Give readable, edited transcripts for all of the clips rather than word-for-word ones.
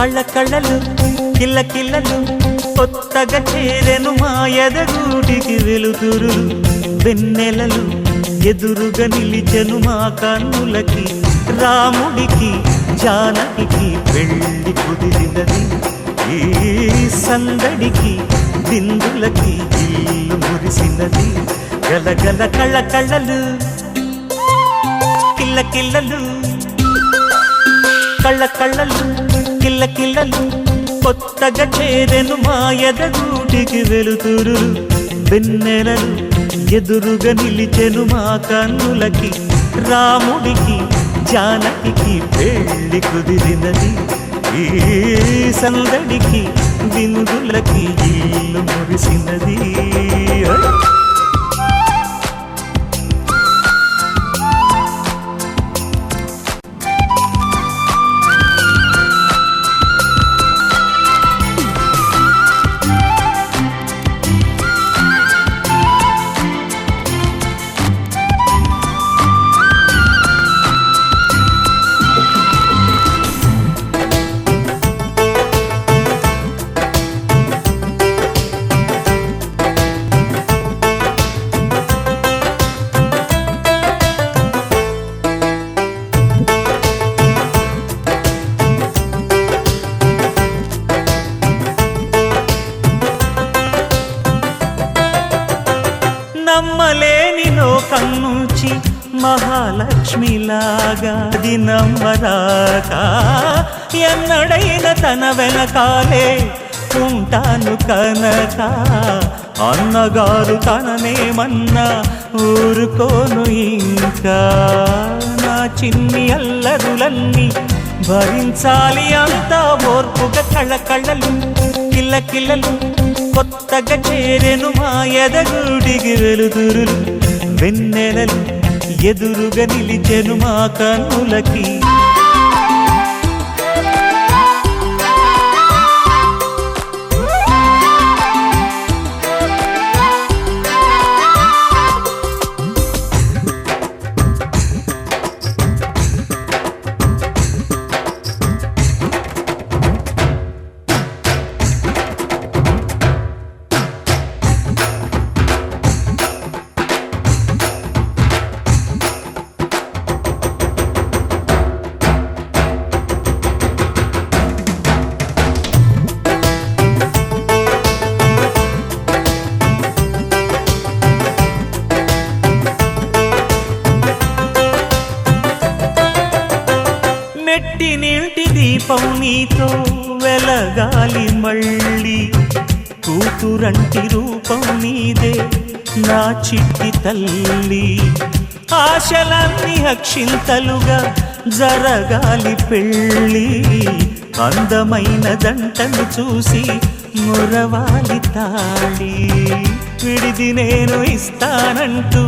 కళ్ళలు కిల్ల కిల్లలు కొత్తగా చేరెను మా ఎదగూటికి వెలుతురు వెన్నెలలు ఎదురుగా నిలిచెను మా కన్నులకి రాముడికి జానకి పెళ్లి కుదిరినది ఈ సందడికి బిందులకి ఇల్లు మురిసినది గలగల కళ్ళలు కిల్ల కిల్లలు కళ్ళలు కిల్ల కిల్లలు కొత్తగా చేరెను మా ఎదగూటికి వెలుతురు వెన్నెలలు ఎదురుగా నిలిచెను మా కన్నులకి రాముడికి జానకి పెళ్లి కుదిరినది ఈ సందడికి బిందులకి ఇల్లు మురిసినది నమ్మలేని లోకం నుంచి మహాలక్ష్మిలాగా అది నమ్మరాక ఎన్నడైన తన వెనకాలే ఉంటాను కనక అన్నగారు తననేమన్నా ఊరుకోను ఇంకా నా చిన్ని అల్లరులన్నీ భరించాలి అంతా ఓర్పుగా కళ్ళలు కిల్ల కిల్లలు కొత్తగా చేరెను మా ఎదగూడికి వెలుతురు వెన్నెలలు ఎదురుగా నిలిచెను మా కన్నులకి మెట్టి నీటి దీపం నీతో వెలగాలి మళ్ళీ కూతురంటి రూపం నీదే నా చిట్టి తల్లి ఆశలన్నీ అక్షింతలుగా జరగాలి పెళ్ళి అందమైన దంటను చూసి మురవాలి తాళి విడిది నేను ఇస్తానంటూ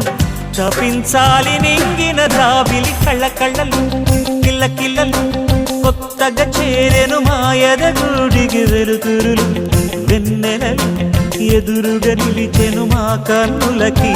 తపించాలి నింగిన రావిలి కళ్ళలు కిల్ల కిల్లలు కొత్తగా చేరెను మా ఎదగూడికి వెలుతురు వెన్నెలలు ఎదురుగా నిలిచెను మా కన్నులకి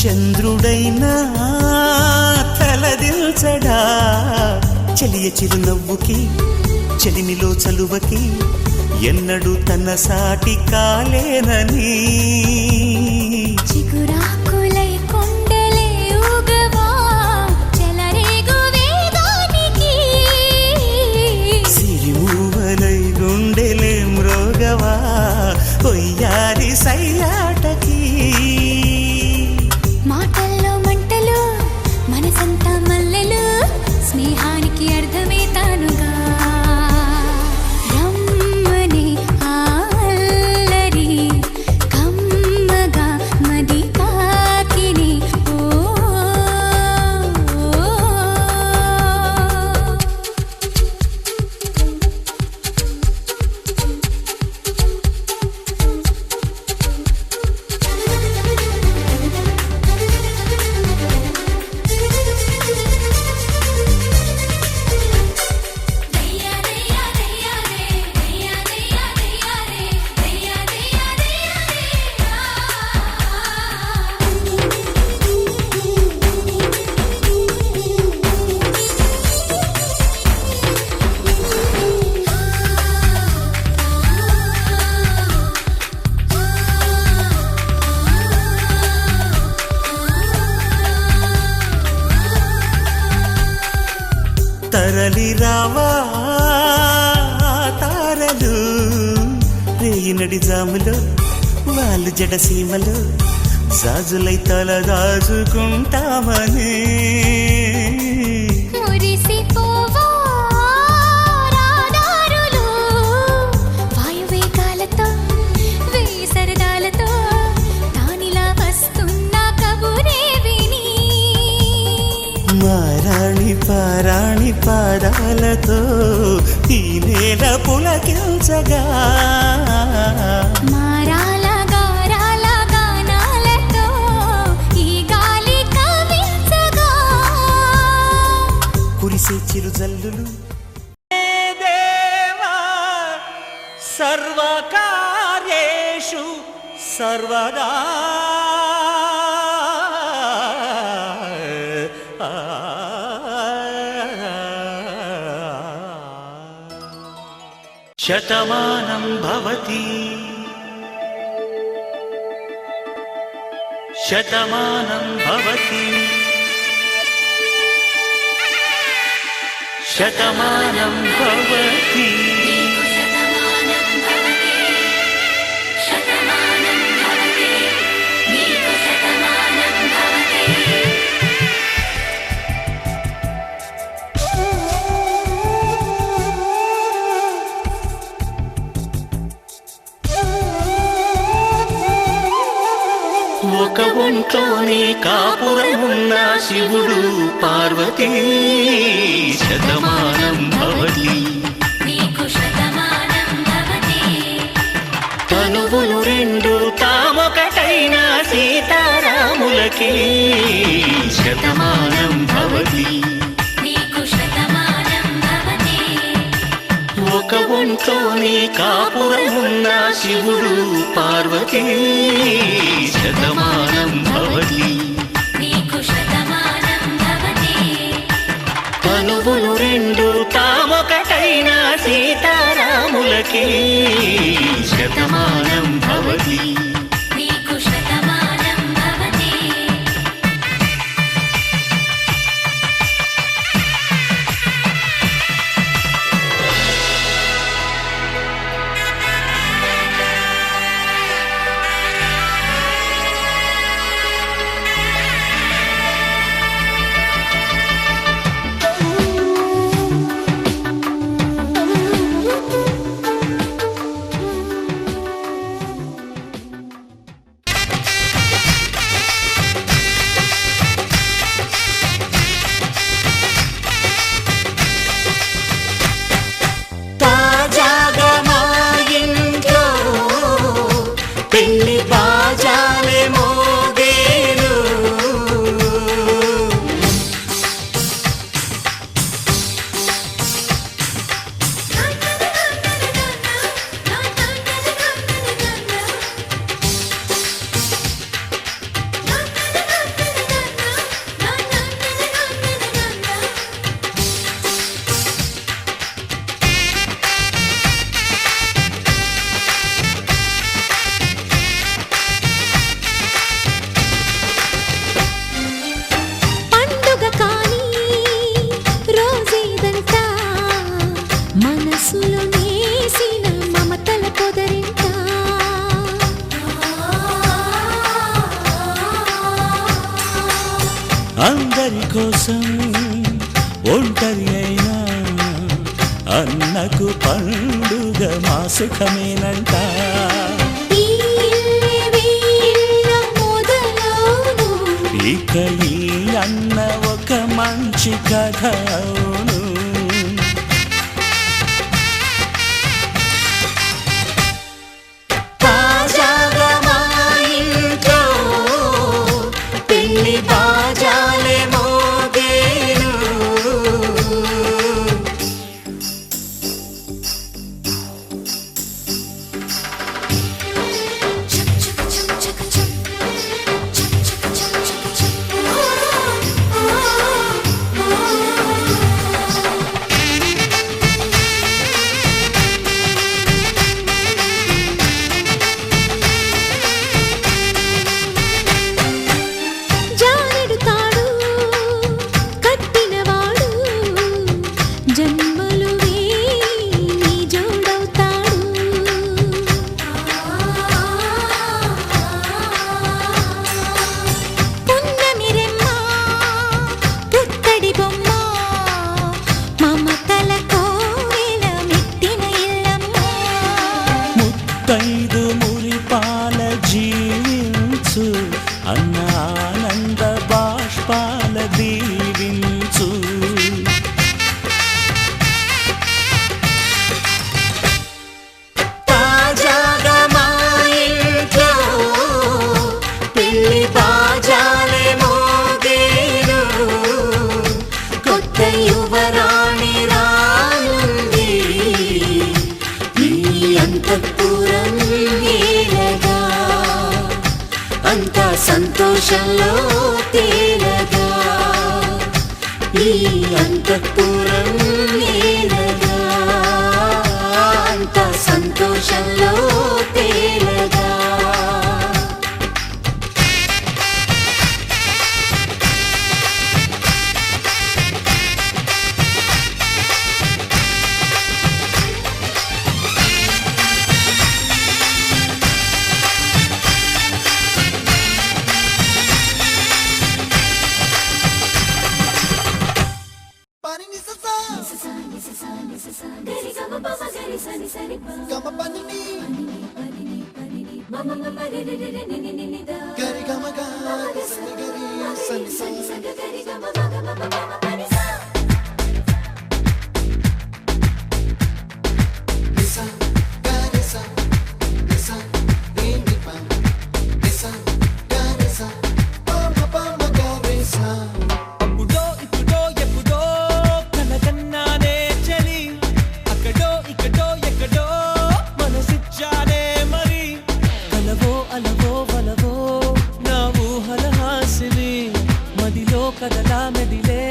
చంద్రుడైనా తలదిల్చడా చెలియ చిరునవ్వుకి చెలిమిలో చలువకి ఎన్నడూ తన సాటి కాలేనని చిగురాకులై కొండలే ఊగవా చెలరేగు వేగానికి సిరిమూవలై గుండెలే మ్రోగవా ఒయ్యారి సయ్యాటకి మాటల్లో మంటలు మనసంతా మల్లెలు స్నేహానికి అర్థమే తానుగా రమ్మని అల్లరి కమ్మగా మది తాకిని తరలి రావా తారలు రేయినడి జాములో వాళ్ళు జడసీమలో జాజులై తల దాచుకుంటామని మురిసిపోవా రాదారులు వాయువేగాలతో వేసరదాలతో తానిలా వస్తున్న కబురే విని మారాణి పారాణి పాదాలతో ఈ నేల పులకించగా మారాల గారాల గానాలతో ఈ గాలి కవించగా కురిసే చిరుజల్లులు దేవా సర్వకార్యేషు సర్వదా శతమానం భవతి శతమానం భవతి శతమానం భవతి ఒక ఒంట్లోనే కాపురమున్న శివుడు పార్వతీ శతమానం భవతి తనువులు రెండు తామొకటైన సీతారాములకి శతమానం భవతి ఒక ఒంట్లోనే కాపురమున్న శివుడు పార్వతీ శతమానం భవతి తనువులు రెండు తామొకటైన సీతారాములకి శతమానం భవతి అందరి కోసం ఒంటరి అయినా అన్నకు పండుగ మా సుఖమేనంట. ఈ ఇల్లే వీళ్ళ మొదలవును. ఇక ఈ అన్న ఒక మంచి కథ అవును. తాజాగా మా ఇంట్లో పెళ్లి బాజాలే మోగేను. చక్ చక్ చక్ చక్ చక్. చక్ చక్ చక్ చక్ చక్. జారెడు తాడు కట్టినవాడు జన్మలు వేయి జోడవుతాడు. పున్నమి రెమ్మ పుత్తడి బొమ్మ మమతల కోవెల మెట్టిన ఇల్లమ్మ. ముత్తైదు మురిపాల జీవించు అన్న ఆనంద బాష్పాల దీవించు. తాజాగా మా ఇంట్లో పెళ్లి బాజాలే మోగేను. కొత్త యువరాణి రానుంది ఈ అంతఃపురం ఏలగా. అంతా సంతోషంలో తేలగా ఈ అంతఃపురం ఏలగా. అంతా సంతోషంలో తేలగా. అప్పుడో ఇప్పుడో ఎప్పుడో కలకన్నానే చలి అక్కడో ఇక్కడో ఎక్కడో మనసిచ్చానే మరి కలవో అలవో వలవో నా ఊహల హాసిని మదిలో కదలా మెదిలే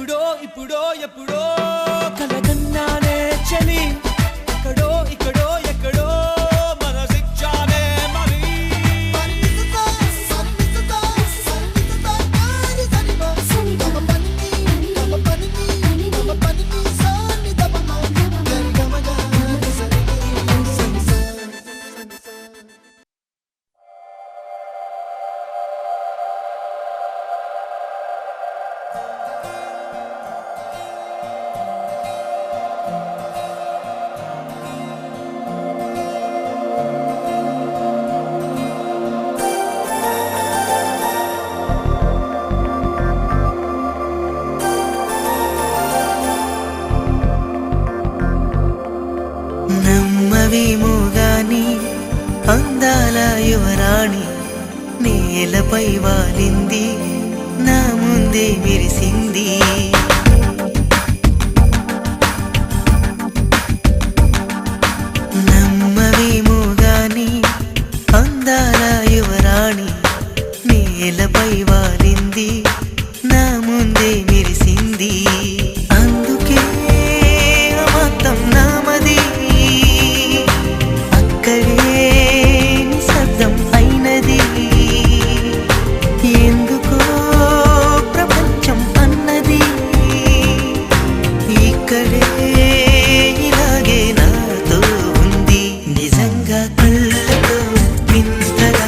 ఎప్పుడో ఇప్పుడో ఎప్పుడో కలగన్నానే చలి అక్కడో ఇక్కడో ఎక్కడో మనసిచ్చానే మరి నమ్మవేమో గాని అందాల యువరాణి నేలపై వాలింది నా ముందే మెరిసింది నమ్మవేమో గాని అందాల యువరాణి నేలపై వాలింది నా ముందే మెరిసింది అందుకే మొత్తం నామది అక్కడే నిశ్శబ్దం అయినది ఎందుకో ప్రపంచం అన్నది ఇక్కడే ఇలాగే నాతో ఉంది నిజంగా కళ్ళతో వింతగా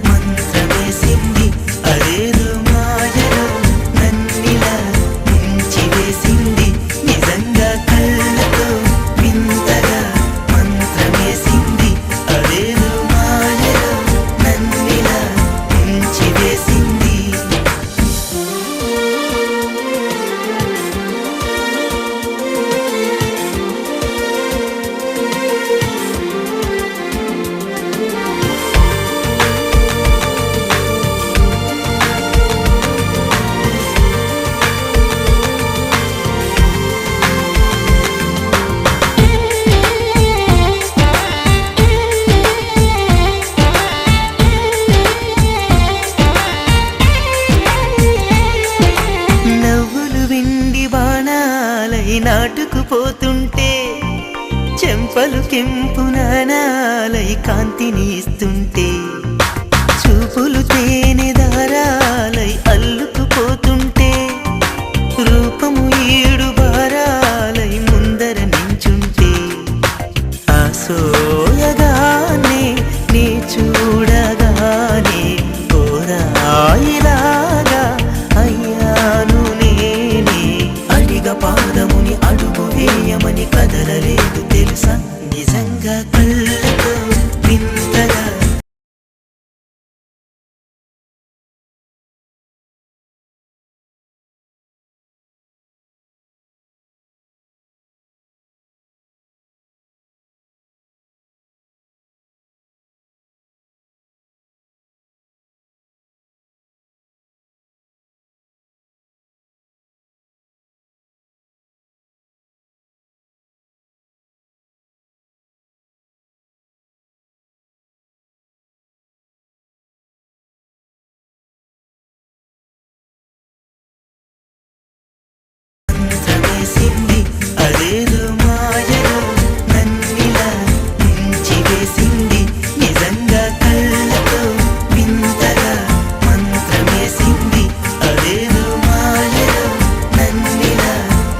మంత్రమేసింది అదేదో మాయలో నన్నిలా ముంచివేసింది నిజంగా కళ్ళతో వింతగా మంత్రమేసింది అదేదో మాయలో నన్నిలా ముంచివేసింది నవ్వులు వెండి బాణాలై నాటుకుపోతుంటే చెంపలు కెంపు నాణాలై కాంతిని ఇస్తుంటే చూపులు తేనె దారాలై అల్లుకుపోతుంటే రూపము ఏడు బారాలై ముందర నించుంటే ఆసోయగానే నీ చూడగానే కోరాయిలాగా అయ్యాను నేనే అడిగ పాదముని అడుగు వేయమని కదలలేదు తెలుసా నిజంగా కళ్ళతో వింతగా మంత్రమేసింది అదేదో మాయలో నన్నిలా ముంచివేసింది నిజంగా కళ్ళతో వింతగా మంత్రమేసింది అదేదో మాయలో నన్నిలా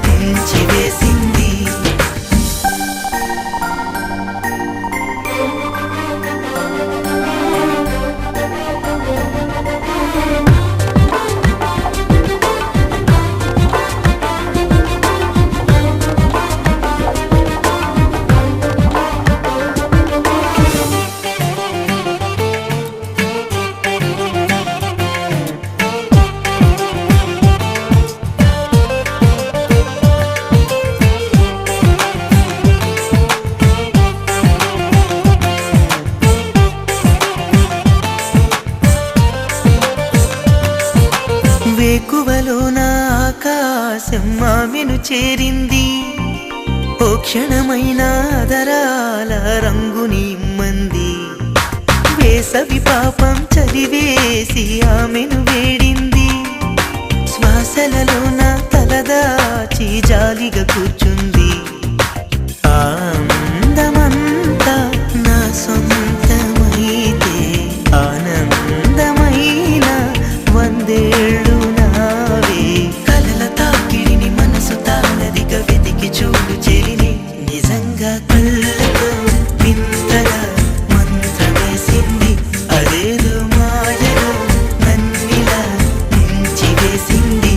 ముంచివేసింది వేకువలో నా ఆకాశం ఆమెను చేరింది ఓ క్షణమైన ఆదరాల రంగుని ఇమ్మంది వేసవి పాపం చలివేసి ఆమెను వేడింది శ్వాసలలో నా తలదా హాయిగా కూర్చుంది. ఆ అందమంతా నా సొంతమైతే ఆనందమైన వందేళ్ళు నావే. కలల తాకిడిని మనసు తానదిగా వెతికి చూడు చెలిని, నిజంగా కళ్ళతో వింతగా మంత్రమేసింది. అదేదో మాయలో నన్నిలా మించి వేసింది.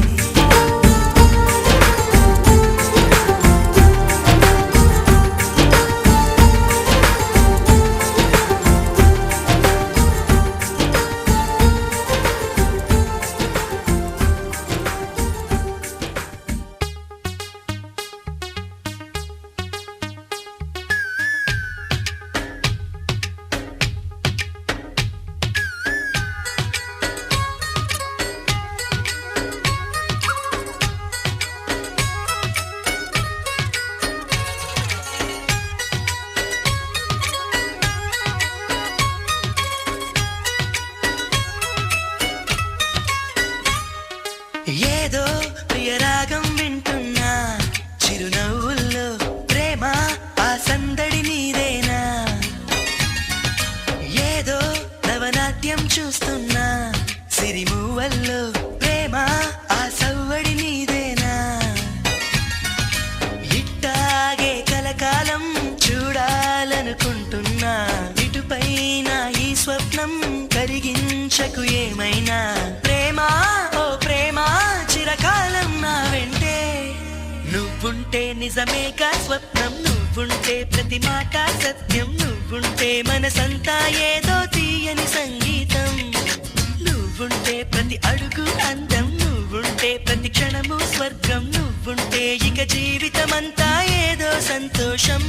ఏదో ప్రియరాగం వింటున్నా చిరునవ్వుల్లో ప్రేమ ఆ సందడి నీదేనా. ఏదో నవనాట్యం చూస్తున్నా సిరిమూవల్లో ప్రేమ ఆ సవ్వడి నీదేనా. ఇట్టాగే కలకాలం చూడాలనుకుంటున్నా, ఇటుపైన ఈ స్వప్నం కరిగించకు ఏమైనా. ప్రేమ ఓ ప్రేమ చిరకాలం నా వెంటే నువ్వుంటే నిజమేగా స్వప్నం. నువ్వుంటే ప్రతి మాట సత్యం. నువ్వుంటే మనసంతా ఏదో తీయని సంగీతం. నువ్వుంటే ప్రతి అడుగు అందం. నువ్వుంటే ప్రతి క్షణము స్వర్గం. నువ్వుంటే ఇక జీవితమంతా ఏదో సంతోషం.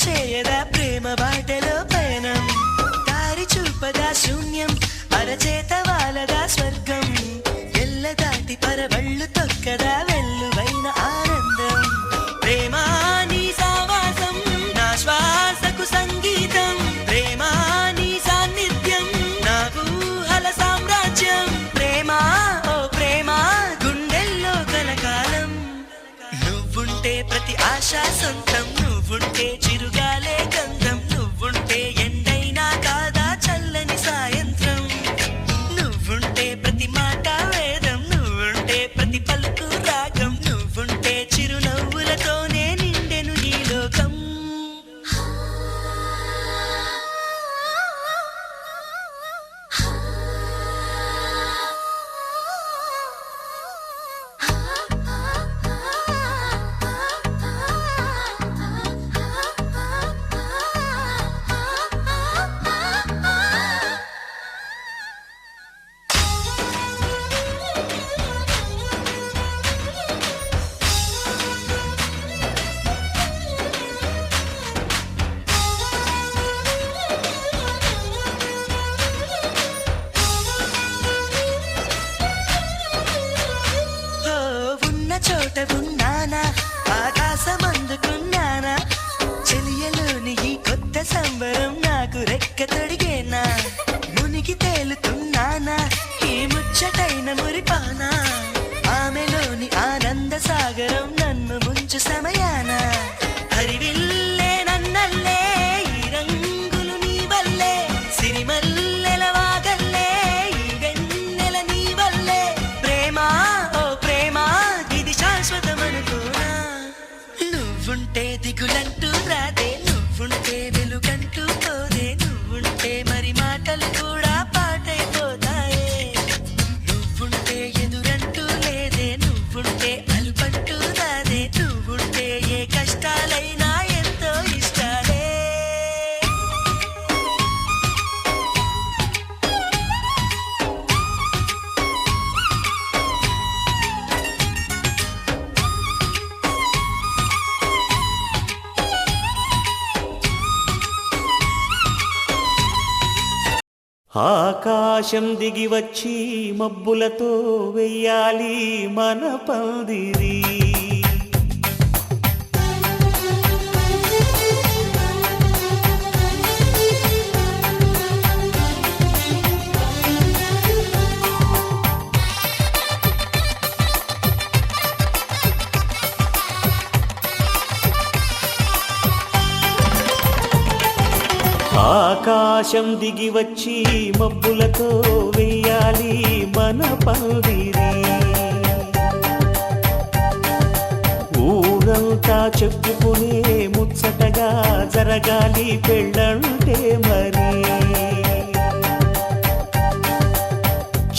చేయదా ప్రేమ బాటలో పయనం. దారి చూపదా శూన్యం, అరచేత వాలదా స్వర్గం. ఎల్ల దాటి పరవళ్ళు తొక్కదా వెల్లువైన ఆనందం. ప్రేమ నీ సావాసం నా శ్వాసకు సంగీతం. ప్రేమ నీ సాన్నిధ్యం నా ఊహల సామ్రాజ్యం. ప్రేమ ఓ ప్రేమ గుండెల్లో కలకాలం. నువ్వుంటే ప్రతి ఆశ సొంతం. నువ్వుంటే చిరుగాలే గంధం. నువ్వుంటే ఎండైనా కాదా చల్లని సాయంత్రం. నువ్వుంటే ప్రతి మాట వేదం. నువ్వుంటే ప్రతి పలుకు రాగం. నువ్వుంటే చిరునవ్వులతోనే నిండెను ఈ లోకం. ah నువ్వుంటే దిగులంటూ రాదే, నువ్వుంటే వెలుగంటూ పోదే, నువ్వుంటే మరి మాటలు కూడా పాటైపోతాయే. నువ్వుంటే ఎదురంటూ లేదే, నువ్వుంటే అలుపంటూ రాదే, నువ్వుంటే ఏ కష్టాలైనా ఎంతో ఇష్టాలే. ఆకాశం దిగి వచ్చి మబ్బులతో వెయ్యాలి మన పందిరి. ఆకాశం దిగి వచ్చి మబ్బులతో వెయ్యాలి మన పందిరి. ఊరంతా చెప్పుకునే ముచ్చటగా జరగాలి పెళ్ళంటే మరి.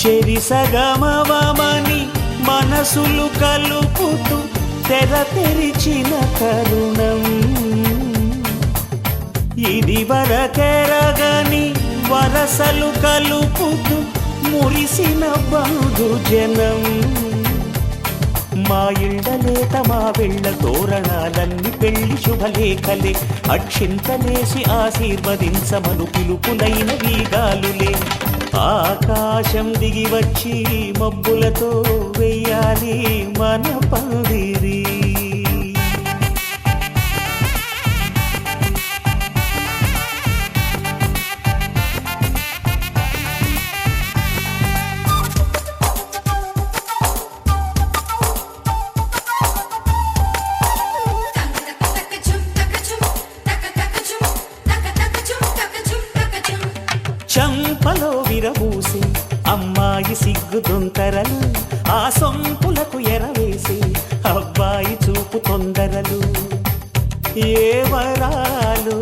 చెరిసగమవమని మనసులు కలుపుతూ తెర తెరిచిన తరుణం, ఇది వరకెరగని వరసలు కలుపుతూ మురిసిన బంధుజనం. మా ఇళ్ళలేత మా వెళ్ళ తోరణాలన్నీ పెళ్లి శుభలేఖలే, అక్షింతలేసి ఆశీర్వదించమను పిలుపులైన వీగాలులే. ఆకాశం దిగి వచ్చి మబ్బులతో వెయ్యాలి మన పందిరి. చంపలో విరబూసి అమ్మాయి సిగ్గు దొంతరలు, ఆ సొంపులకు ఎరవేసి అబ్బాయి చూపు తొందరలు. ఏ వరాలు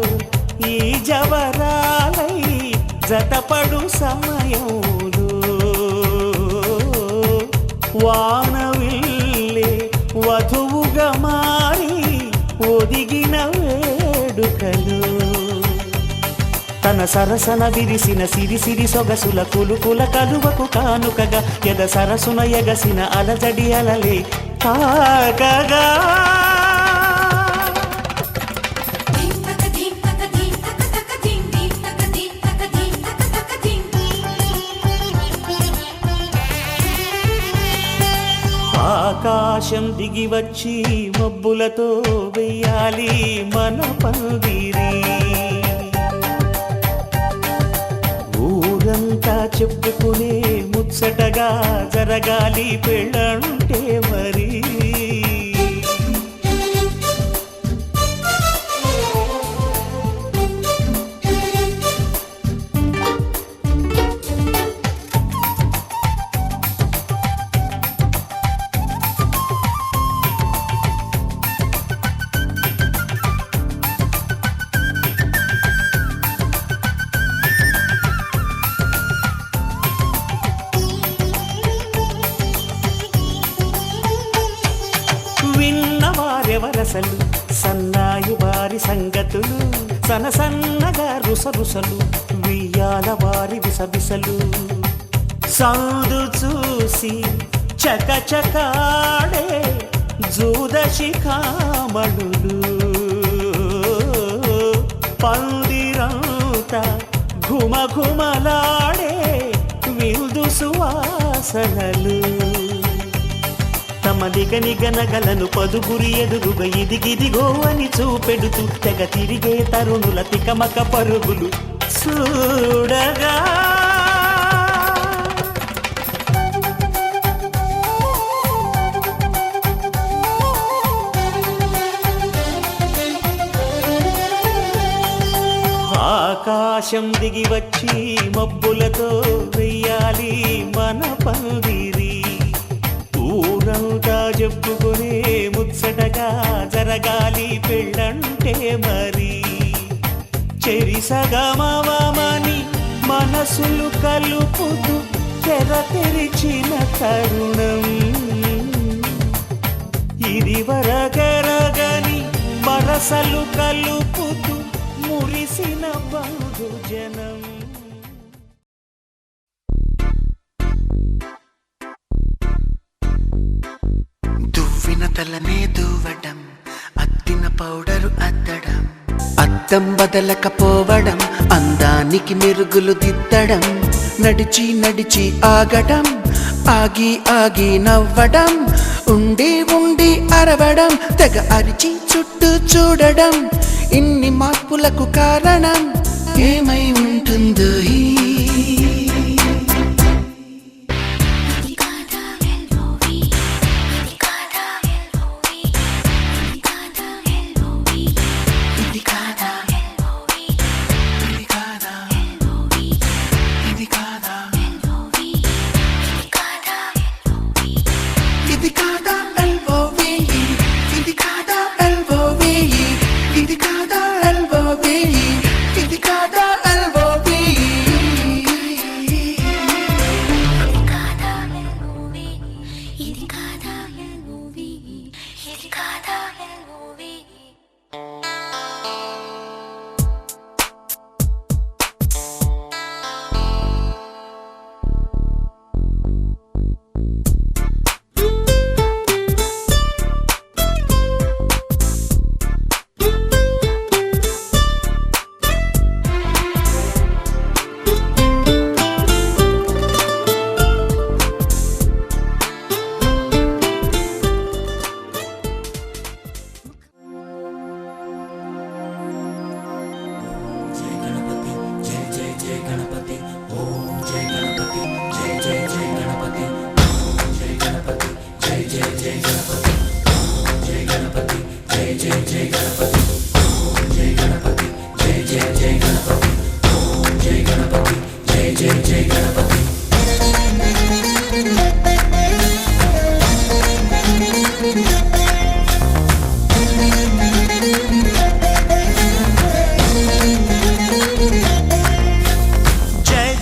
ఈ జవరాలై జతపడు సమయంలో, వానవిల్లే వధువుగా మారి ఒదిగిన వేడుకలు. తన సరసన విరిసిన సిరిసిరి సొగసుల కులుకుల కలువకు కానుకగా ఎద సరసున ఎగసిన అలజడి అలలే తాకగా. ఆకాశం దిగి వచ్చి మబ్బులతో వెయ్యాలి మన పందిరి. ఊరంతా చెప్పుకునే ముచ్చటగా జరగాలి పెళ్ళంటే మరి. విన్నవారెవరసలు సన్నాయి వారి సంగతులు, సనసన్నగా రుసరుసలు వియ్యాల వారి విసబిసలు. సందు చూసి చకచకాడే జూదశిఖామణులు, పందిరంతా ఘుమఘుమలాడే విందు సువాసనలు. తమ నిగనిగనగలను పదుగురి ఎదురుగా ఇదిగిదిగో అని చూపెడుతూ తెగ తిరిగే తరుణుల తికమక పరుగులు చూడగా. ఆకాశం దిగి వచ్చి మబ్బులతో వెయ్యాలి మన పందిరి. ఊరంతా చెప్పుకునే ముచ్చటగా జరగాలి పెళ్ళంటే మరి చెరిసగమవమని మనసులు కలుపుతూ తెర తెరిచిన తరుణం ఇది వరకెరగని వరసలు కలుపుతూ మురిసిన బంధుజనం దువ్విన తలనే దువ్వడం అద్దిన పౌడరు అద్దడం అద్దం బదలకపోవడం అందానికి మెరుగులు దిద్దడం నడిచి నడిచి ఆగడం ఆగి ఆగి నవ్వడం ఉండి ఉండి అరవడం తెగ అరిచి చుట్టూ చూడడం ఇన్ని మార్పులకు కారణం ఏమై ఉంటుందో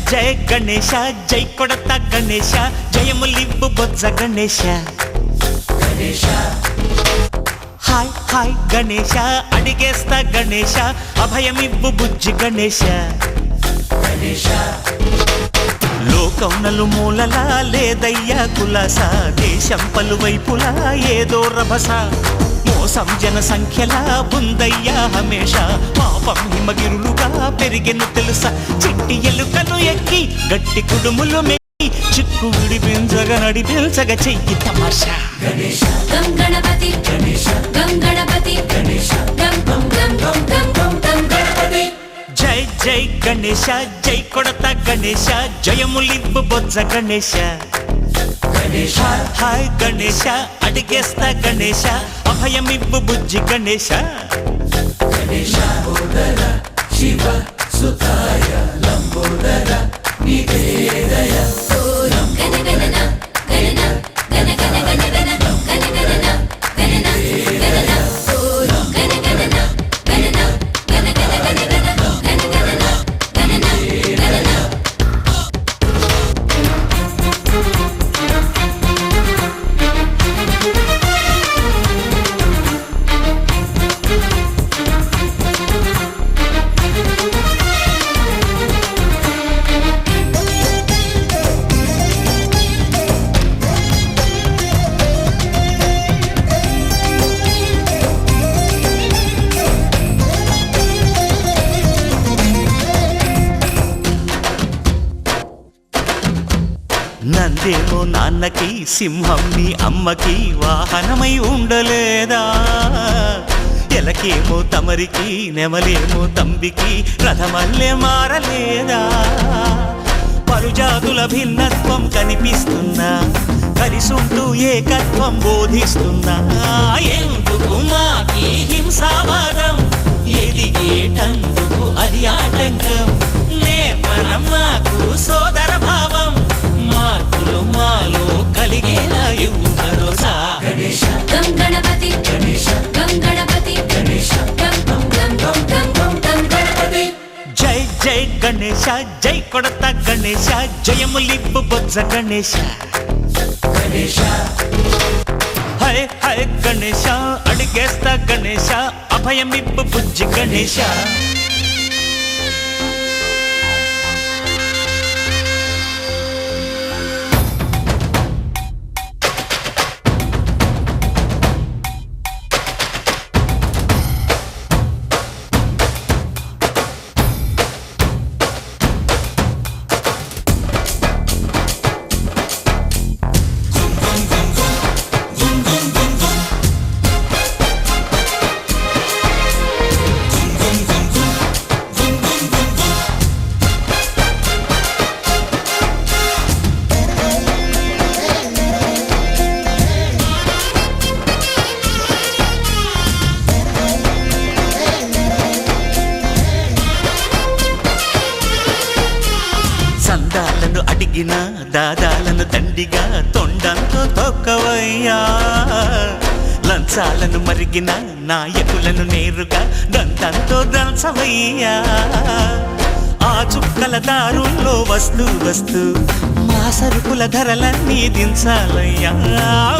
జయ గణేశ జై కొడత గణేశ జయములివ్వు బొజ్జ గణేశ హాయ్ హాయ్ గణేశ అడిగేస్తా గణేశ అభయమివ్వు బుజ్జి గణేశ లోకం నలుమూలలా లేదయ్యా కులాస దేశం పలువైపులా ఏదో రభస మోసం జన సంఖ్యలా ఉందయ్యా హమేష పాపం హిమగిరులుగా పెరిగెను తెలుసా చిట్టి ఎలుకను ఎక్కి గట్టి కుడుములు మెక్కి చిక్కు విడిపించగా నడిపించగా చెయ్యి తమాషా గం గణపతి గం గణపతి గం గం గం గం గం గం గం గణపతి జై జై గణేశ జై కొడత గణేశ జయములివ్వు బొజ్జ గణేశ హాయ్ గణేశ అడిగేస్తా గణేశ అభయమివ్వు బుజ్జి గణేశ శివ సుతాయ లంబోదర నివేదయ గణగణన గణన గణ గణ గణ గణ గణగణన గణన గణన గణగణన గణన గణ గణ గణ గణ గణగణన గణన గణన నందేమో నాన్నకి సింహం నీ అమ్మకి వాహనమై ఉండలేదా ఎలకేమో తమరికి నెమలేమో తంబికి రథమల్లే మారలేదా పలుజాతుల భిన్నత్వం కనిపిస్తున్నా కలిసుంటూ ఏకత్వం బోధిస్తున్నా ఎందుకు మాకి హింసావాదం ఎదిగేటందుకు అది ఆటంకం నేపరం మాకు సోదర భావం మార్పులు మాలో కలిగేలా యువత గణేశ జై కొడతా గణేశ జయములివ్వు బొజ్జ గణేశ హై హై గణేశ అడిగేస్తా గణేశ అభయమివ్వు బుజ్జి గణేశ సందాలను అడిగిన దాదాలను దండిగా తొండంతో తొక్కవయ్యా లంచాలను మరిగిన నాయకులను నేరుగా దంతంతో దంచవయ్యా ఆ చుక్కల దారుల్లో వస్తూ వస్తూ మా సరుకుల ధరలన్నీ దించాలయ్యా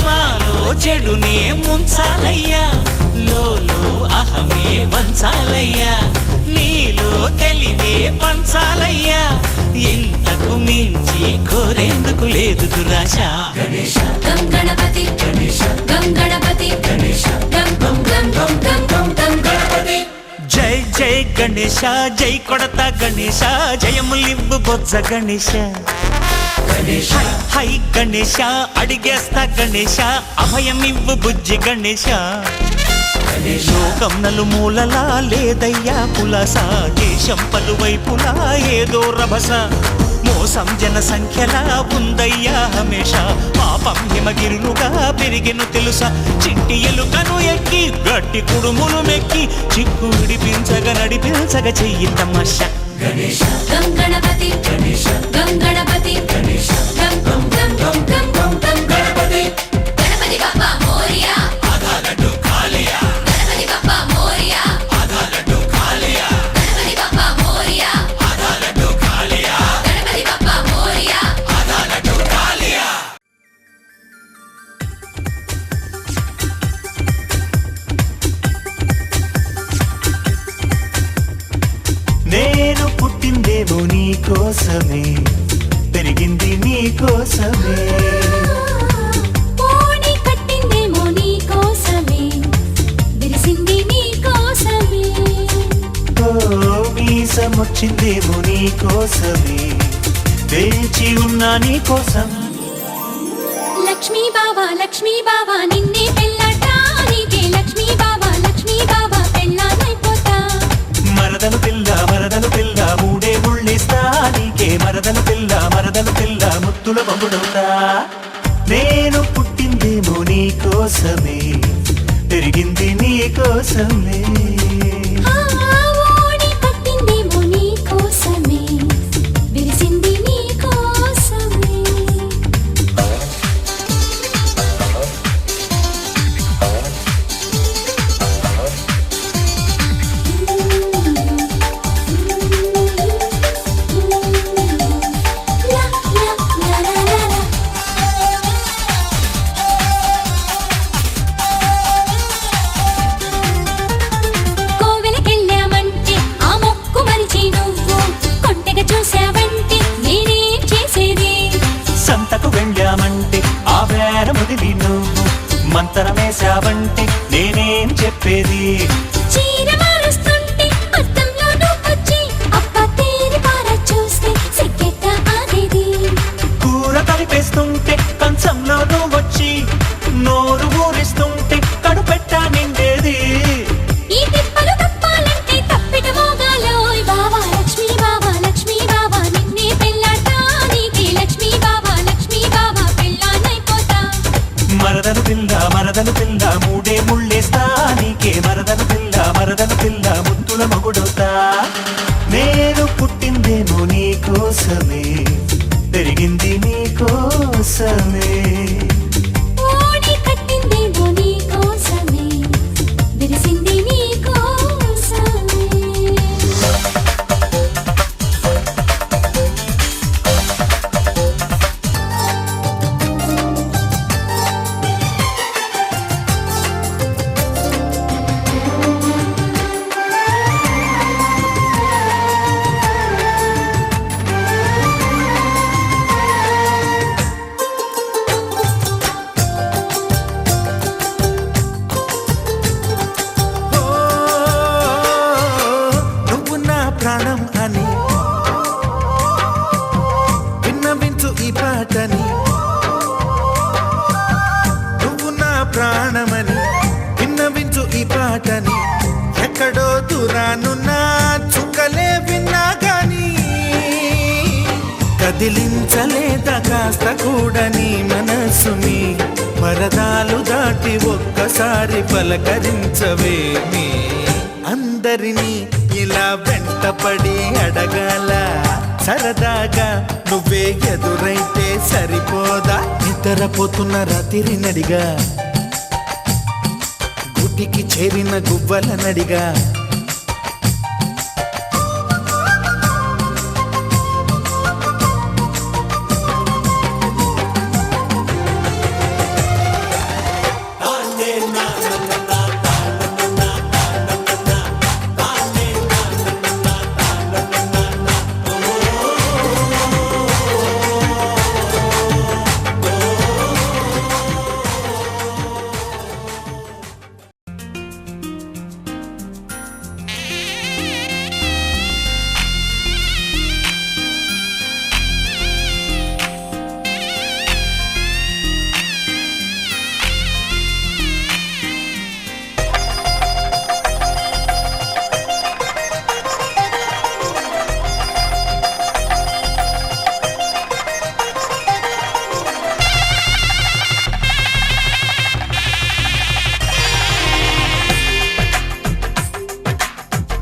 మాలో చెడునే ముంచాలయ్యా లోలో అహమే వంచాలయ్యా నీలో తెలివే పంచాలయ్యా ఇంతకు మించి కోరేందుకు లేదు దురాశ గం గణపతి గం గణపతి గం గం గం గం గం గం గం గణపతి జై జై గణేశ జై కొడతా గణేశ జయములివ్వు బొజ్జ గణేశ హై హై గణేశ అడిగేస్తా గణేశ అభయమివ్వు బుజ్జి గణేశ లోకం నలుమూలలా లేదయ్యా పులస దేశం పలువైపులా ఏదో రభస మోసం జన సంఖ్యలా ఉందయ్యా హమేష పాపం హిమగిరులుగా పెరిగెను తెలుసా చిట్టి ఎలుకను ఎక్కి గట్టి కుడుములు మెక్కి చిక్కు విడిపించగా నడిపించగా చెయ్యి తమాష గం గణపతి గం గణపతి గం గం గం గం గం గం గం గణపతి గణపతి బప్పా మోరియా గణపతి బప్పా మోరియా గణపతి బప్పా మోరియా గణపతి బప్పా మోరియా నేను పుట్టిందేమో నీ కోసమే పెరిగింది నీ కోసమే పోనీ కట్టిందేమో నీ కోసమే విరిసింది నీ కోసమే ఓ మీసమొచ్చిందేమో నీ కోసమే వేచి ఉన్నా నీ కోసం లక్ష్మీ బావా నిన్నే పెళ్ళాట నీకే లక్ష్మీ బావా పెళ్ళానైపోతా మరదలు పిల్ల మూడే ముళ్ళిస్తా నీకే మరదలు పిల్ల ముత్తుల బొమ్మడవుతా నేను పుట్టిందేమో నీ కోసమే పెరిగింది నీ కోసమే ఓడి కట్టిందేమో నీ కోసమే విరిసింది నీ కోసమే కోవెలకెళ్ళామంటే ఆ మొక్కు మరిచి నువ్వు కొంటెగా చూసావంటే నేనేం చేసేది సంతకు వెళ్ళామంటే ఆ వేరముదిలి నువ్వు మంతరమేశావంటే నేనేం చెప్పేది చీర మారుస్తుంటే అద్దంలో నువ్వొచ్చి అప్ప తేరి పార చూస్తే సిగ్గెట్ట ఆగేది కూర కలిపేస్తుంటే కంచంలో నువ్వొచ్చి నోరు ఊరిస్తుంటే కడుపెట్టా నిండేది ఈ తిప్పలు తప్పాలంటే తప్పిట మోగాలోయ్ బావా లక్ష్మీ బావా నిన్నే పెళ్ళాట నీకే లక్ష్మీ బావా పెళ్ళానైపోతా మరదలు పిల్ల మూడే ముళ్ళేస్తా నీకే మరదలు పిల్ల ముత్తుల మగుడవుతా నేను పుట్టిందేమో నీ కోసమే పెరిగింది నీ కోసమే ఓడి కట్టిందేమో నీ కోసమే విరిసింది నీ కోసమే కదిలించలేద కాస్త కూడా నీ మనసుని పరదాలు దాటి ఒక్కసారి పలకరించవేమి అందరినీ ఇలా వెంటపడి అడగాల సరదాగా నువ్వే ఎదురైతే సరిపోదా నిద్రపోతున్న రాత్రి నడిగా గుటికి చేరిన గువ్వల నడిగా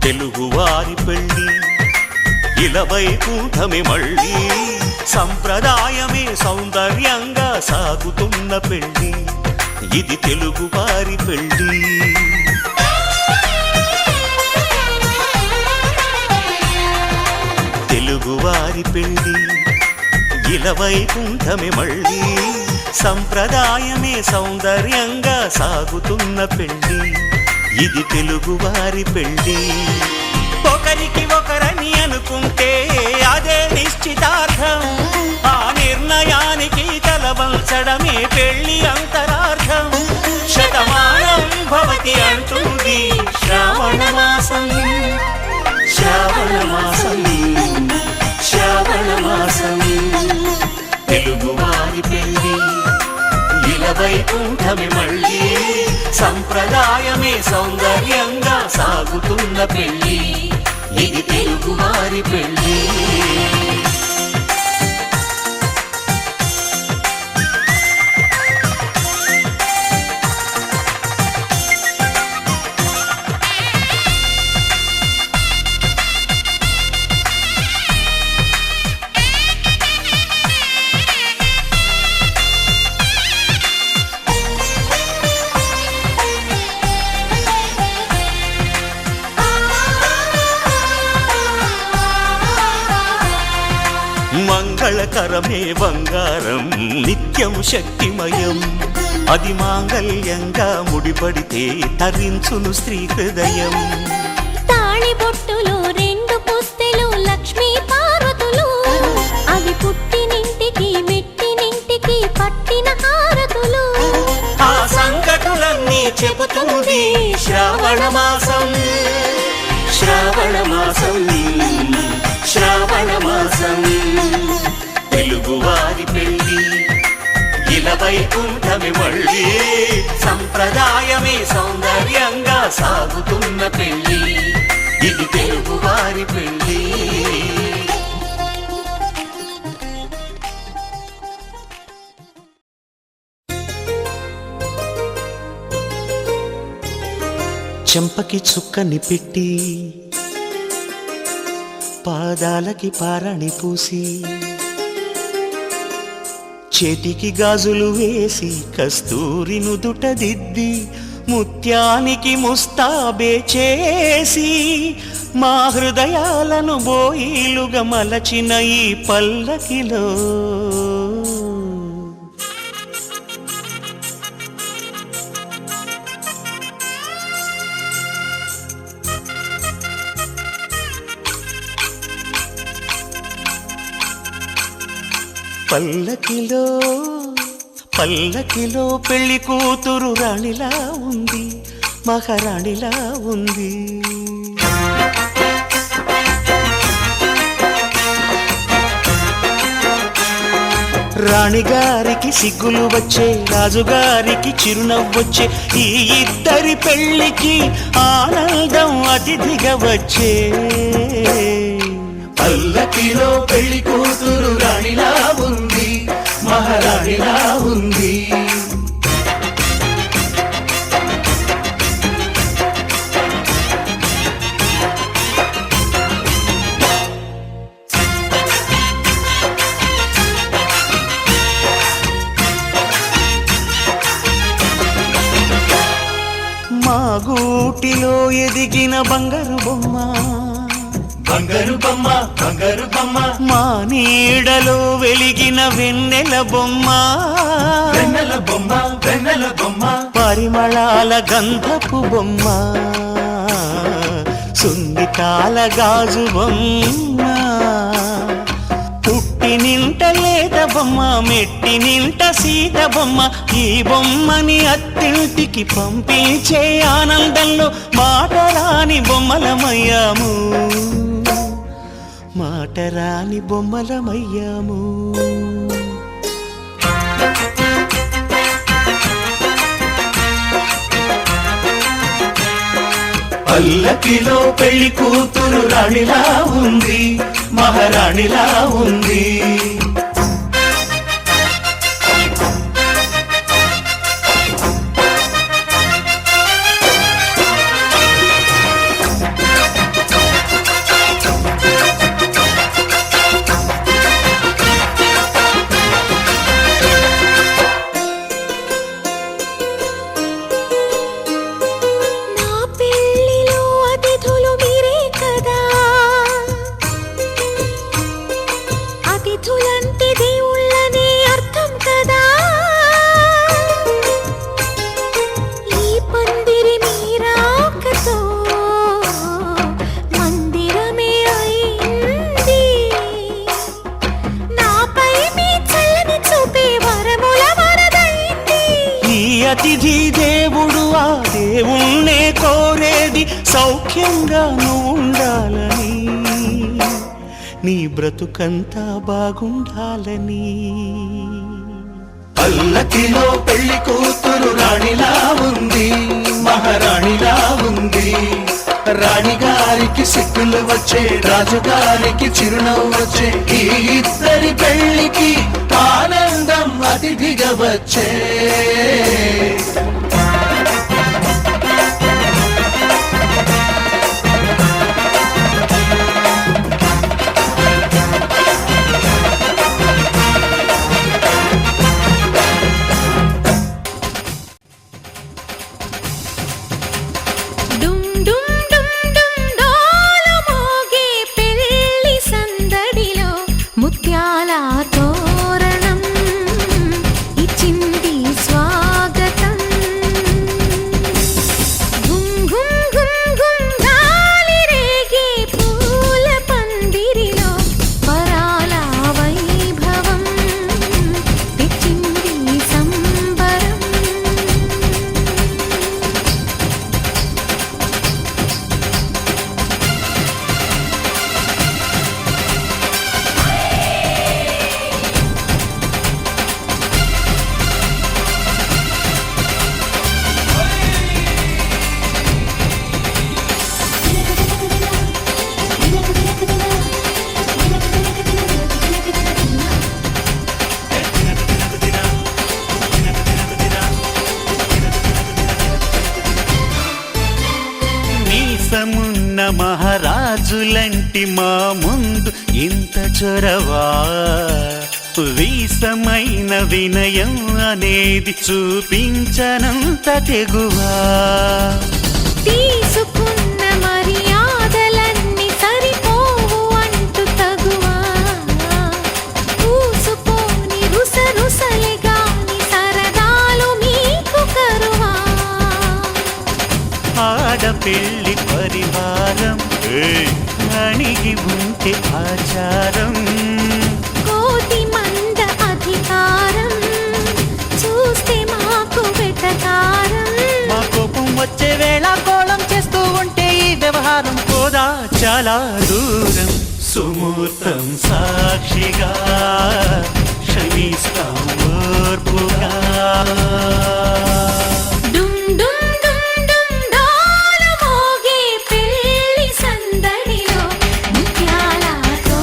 తెలుగువారి పెళ్ళి ఇలవై కూటమి మళ్ళీ సంప్రదాయమే సౌందర్యంగా సాగుతున్న పెళ్ళి ఇది తెలుగువారి పెళ్ళి తెలుగువారి పెళ్ళి ఇలవై కూటమి మళ్ళీ సంప్రదాయమే సౌందర్యంగా సాగుతున్న పెళ్ళి ఇది తెలుగువారి పెళ్ళి ఒకరికి ఒకరని అనుకుంటే అదే నిశ్చితార్థం ఆ నిర్ణయానికి తలవంచడమే పెళ్ళి అంతరార్థం శతమానం భవతి అంటుంది శ్రావణ మాసం శ్రావణ మాసం శ్రావణ మాసం తెలుగువారి పెళ్ళి ఇలవై కూటమి మళ్ళీ సంప్రదాయమే సౌందర్యంగా సాగుతున్న పెళ్ళి ఇది తెలుగువారి పెళ్ళి మంగళకరమే బంగారం నిత్యం శక్తిమయం అది మాంగళ్యంగా ముడిపడితే తరించును స్త్రీ హృదయం తాళిబొట్టులో రెండు పుస్తెలు లక్ష్మీ పార్వతులు అవి పుట్టినింటికి మెట్టినింటికి పట్టిన హారతులు ఆ సంకటులన్నీ చెబుతుంది శ్రావణ మాసం శ్రావణ మాసం శ్రావణ మాసం తెలుగువారి పెళ్ళి ఇలవై కూటమి మళ్ళీ సంప్రదాయమే సౌందర్యంగా సాగుతున్న పెళ్ళి ఇది తెలుగువారి పెళ్ళి చెంపకి చుక్కని పెట్టి పాదాలకి పారాణి పూసి చేతికి గాజులు వేసి కస్తూరి నుదుట దిద్ది ముత్యానికి ముస్తాబే చేసి మా హృదయాలను బోయిలుగా మలచిన ఈ పల్లకిలో పల్లకిలో పల్లకిలో పెళ్లి కూతురు రాణిలా ఉంది మహారాణిలా ఉంది రాణిగారికి సిగ్గులు వచ్చే రాజుగారికి చిరునవ్వొచ్చే ఈ ఇద్దరి పెళ్లికి ఆనందం అతిథిగా వచ్చే పల్లకిలో పెళ్లి కూతురు రాణిలా ఉంది, మహారాణిలా ఉంది. మా గూటిలో ఎదిగిన బంగారు బొమ్మ, బంగారు బొమ్మ, బంగారు బొమ్మ, మా నీడలో వెలిగిన వెన్నెల బొమ్మ, వెన్నెల బొమ్మ, వెన్నెల బొమ్మ, పరిమళాల గంధపు బొమ్మ, సున్నితాల గాజు బొమ్మ, పుట్టి నింట లేత బొమ్మ, మెట్టి నింట సీత బొమ్మ. ఈ బొమ్మని అత్తింటికి పంపించే ఆనందంలో మాటరాని బొమ్మలమయ్యాము, మాటరాని బొమ్మలమయ్యాము. పల్లకిలో పెళ్లి కూతురు రాణిలా ఉంది, మహారాణిలా ఉంది. నా పెళ్ళిలో అతిథులు మీరే కదా, అతిథులంటే దేవుళ్ళనే అర్థం కదా. ఈ పందిరి మీరాకతో మందిరమే అయింది. నాపై మీ చల్లని చూపే వరముల వరదైంది. ఈ అతిథి దేవుడు ఆ దేవుణ్ణే కోరేది సౌఖ్యంగా నువ్వు ఉండాలని, నీ బ్రతుకంతా బాగుండాలని. పల్లకిలో పెళ్లి కూతురు రాణిలా ఉంది, మహారాణిలా ఉంది. రాణిగారికి సిక్కులు వచ్చే, రాజుగారికి చిరునవ్వు వచ్చే. ఈ ఇద్దరి పెళ్లికి ఆనందం అతిథిగా వచ్చే. డుమ్ డుమ్ డుమ్ డుమ్ డోలు మోగే పెళ్లి సందడిలో ముత్యాల తోరణం ఇచ్చింది స్వాగతం. గుమ్ గుమ్ గుమ్ గుమ్ గాలి రేగే పూల పందిరిలో వరాల వైభవం తెచ్చింది సంబరం. మీసమున్న మహారాజులంటి మా ముందు ఇంత చొరవా, వీసమైన వినయం అనేది చూపించనంత తెగువా. తీసుకున్న మర్యాదలన్నీ సరిపోవు అంటూ తగువా, పూసుకొని రుసరుసలే గాని సరదాలు మీకు కరువా. ఆడపెళ్లి పరివారం అణిగి ఉంటే ఆచారం, కోటి మంద అధికారం చూస్తే మాకు వెటకారం. మా కోపం వచ్చే వేళ కోళం చేస్తూ ఉంటే ఈ వ్యవహారం పోదా చాలా దూరం. సుమూర్తం సాక్షిగా క్షమిస్తాం ఓర్పుగా. డుమ్ డుమ్ డుమ్ డుమ్ డోలు మోగే పెళ్లి సందడిలో ముత్యాల తోరణం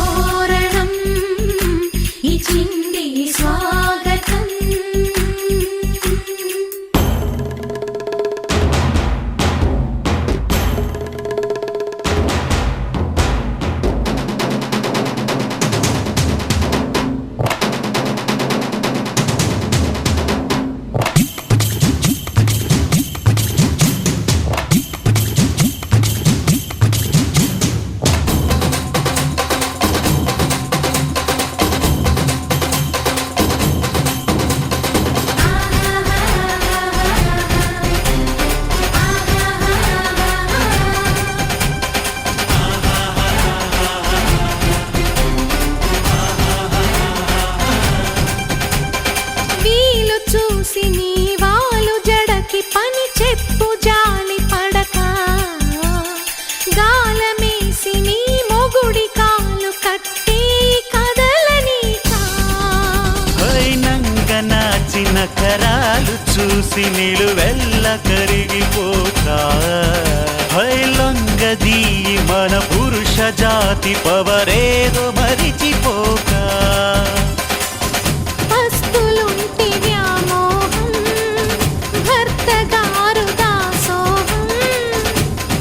శిఖరాలు చూసి నిలువెల్ల కరిగిపోక లొంగదీ మన పురుష జాతి పవరేదో మరిచిపోక పస్తులుంటి వ్యామోహం భర్తగారు దాసోహం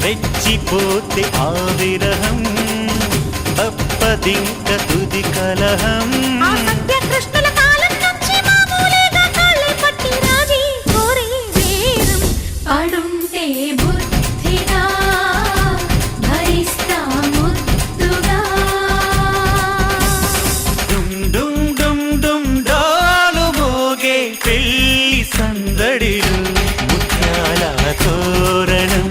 రెచ్చిపోతే ఆ విరహం తప్పదింక తుది కలహం ఆ సత్య కృష్ణుల కాలం నుంచి మామూలుగా కాళ్ళే పట్టి రాజీ కోరే వీరం పడుంటే బుద్ధిగా భరిస్తా ముద్దుగా డుమ్ డుమ్ డుమ్ డుమ్ డాలు మోగే పెళ్లి సందడిలు ముత్యాల తోరణం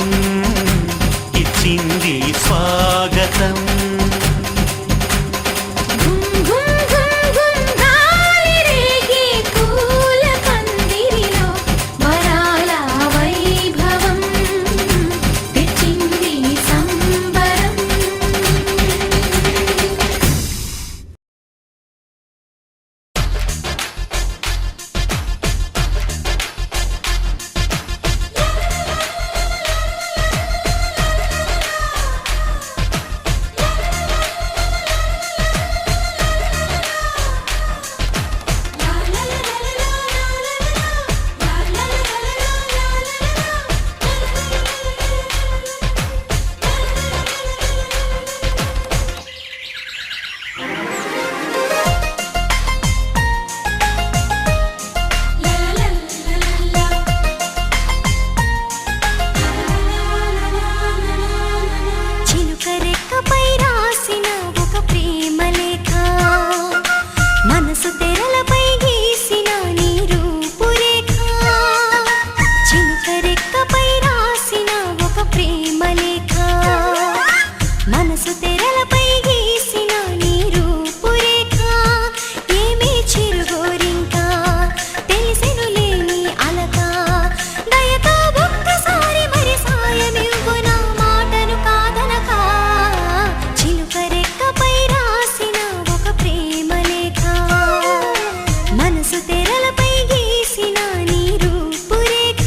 ఇచ్చింది స్వాగతం గుమ్ గుమ్ గుమ్ గుమ్ గాలి రేగే పూల పందిరిలో వరాల వైభవం తెచ్చింది సంబరం చిలుక రెక్కపై రాసిన ఒక ప్రేమ లేఖ మనసు తెరలపై గీసిన నీ రూపురేఖ చిలుక రెక్కపై రాసిన ఒక ప్రేమ లేఖ మనసు తెరలపై గీసిన నీ రూపురేఖ ఏమీ చిరుగోరింకా తెలిసెనులే నీ అలక దయతో ఒక్కసారి మరి సాయమివ్వు నా మాటను కాదనక చిలుక రెక్కపై రాసిన ఒక ప్రేమ లేఖ మనసు తెరలపై గీసిన నీ రూపురేఖ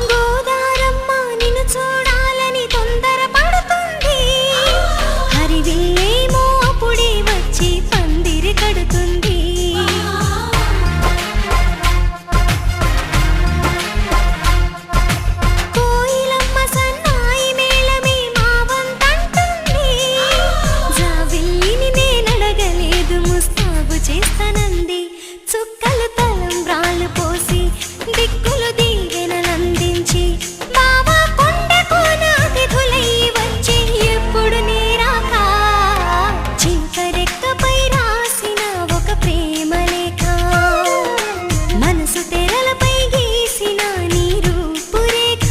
గోదారమ్మ నిన్ను చూడాలని తొందర పడుతుంది హరివిల్లేమో అప్పుడే వచ్చి పందిరి కడుతుంది కోయిలమ్మ సన్నాయి మేళమే మా వంతంటుంది జాబిల్లిని నేనడగలేదు ముస్తాబు చేస్తానంది చుక్కలు తలంబ్రాలు పోసి దిక్కులు దీవెనలందించి బావా కొండకు నా అతిథులై వచ్చి ఎప్పుడు నేరాక చింత రెక్కపై రాసిన ఒక ప్రేమ లేఖ మనసు తెరలపై గీసిన నీ రూపురేఖ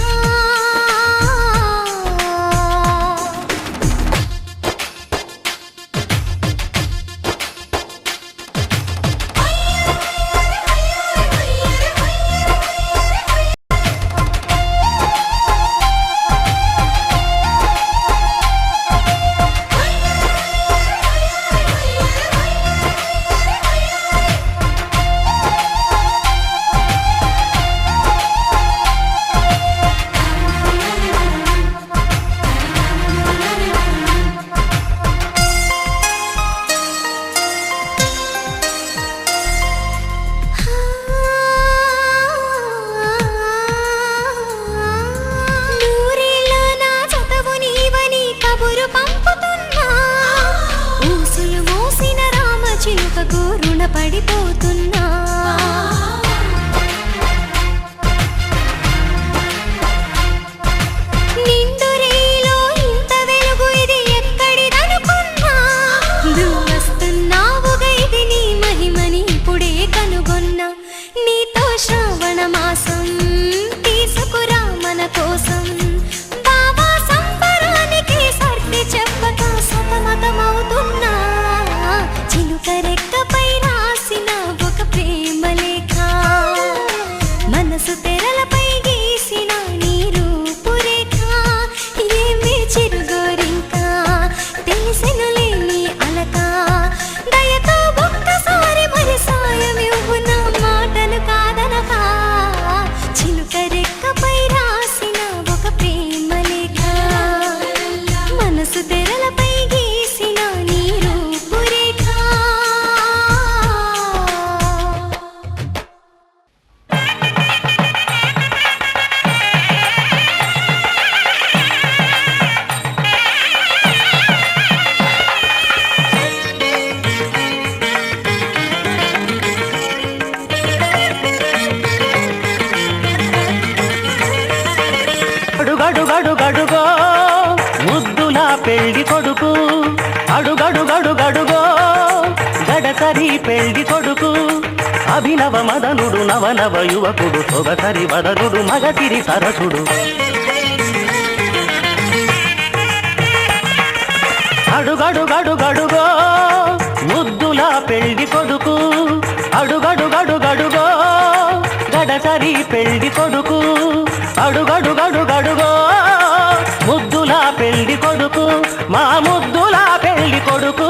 నూరేళ్ళ నా చతవు నీవని కబురు పంపుతున్నా ఊసులు మోసిన రామ చిలుకకు రుణపడిపోతున్నా నిండు గడసరి పెళ్లి కొడుకు అభినవ మదనుడు నవనవ యువకుడు సొగసరి వదనుడు మగసిరి సరసుడు అడుగడుగడుగడుగో ముద్దుల పెళ్లి కొడుకు అడుగడుగడుగడుగో గడసరి పెళ్లి కొడుకు అడుగడుగడుగడుగో ముద్దుల పెళ్లి కొడుకు మా ముద్దుల పెళ్లి కొడుకు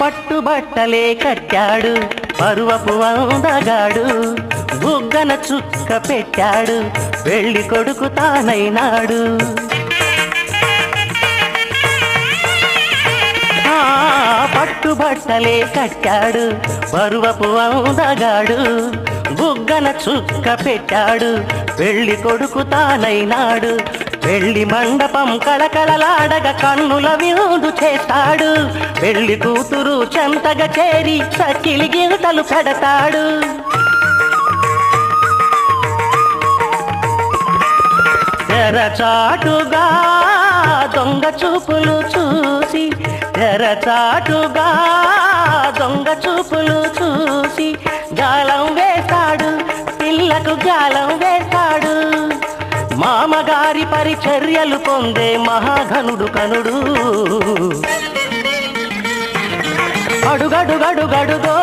పట్టుబట్టలే కట్టాడు పరువపు అందగాడు బుగ్గన చుక్క పెట్టాడు పెళ్లి కొడుకు తానైనాడు పట్టుబట్టలే కట్టాడు పరువపు అందగాడు బుగ్గన చుక్క పెట్టాడు పెళ్లి కొడుకు తానైనాడు పెళ్లి మండపం కళకళలాడగా కన్నుల విందు చేస్తాడు పెళ్లి కూతురు చెంతగా చేరి సకిలి గింతలు పెడతాడు తెరచాటుగా దొంగ చూపులు చూసి తెరచాటుగా దొంగ చూపులు చూసి గాలం వేస్తాడు పిల్లకు గాలం వేస్తాడు మామగారి పరిచర్యలు పొందే మహాఘనుడు కనుడు అడుగడుగడుగడుగో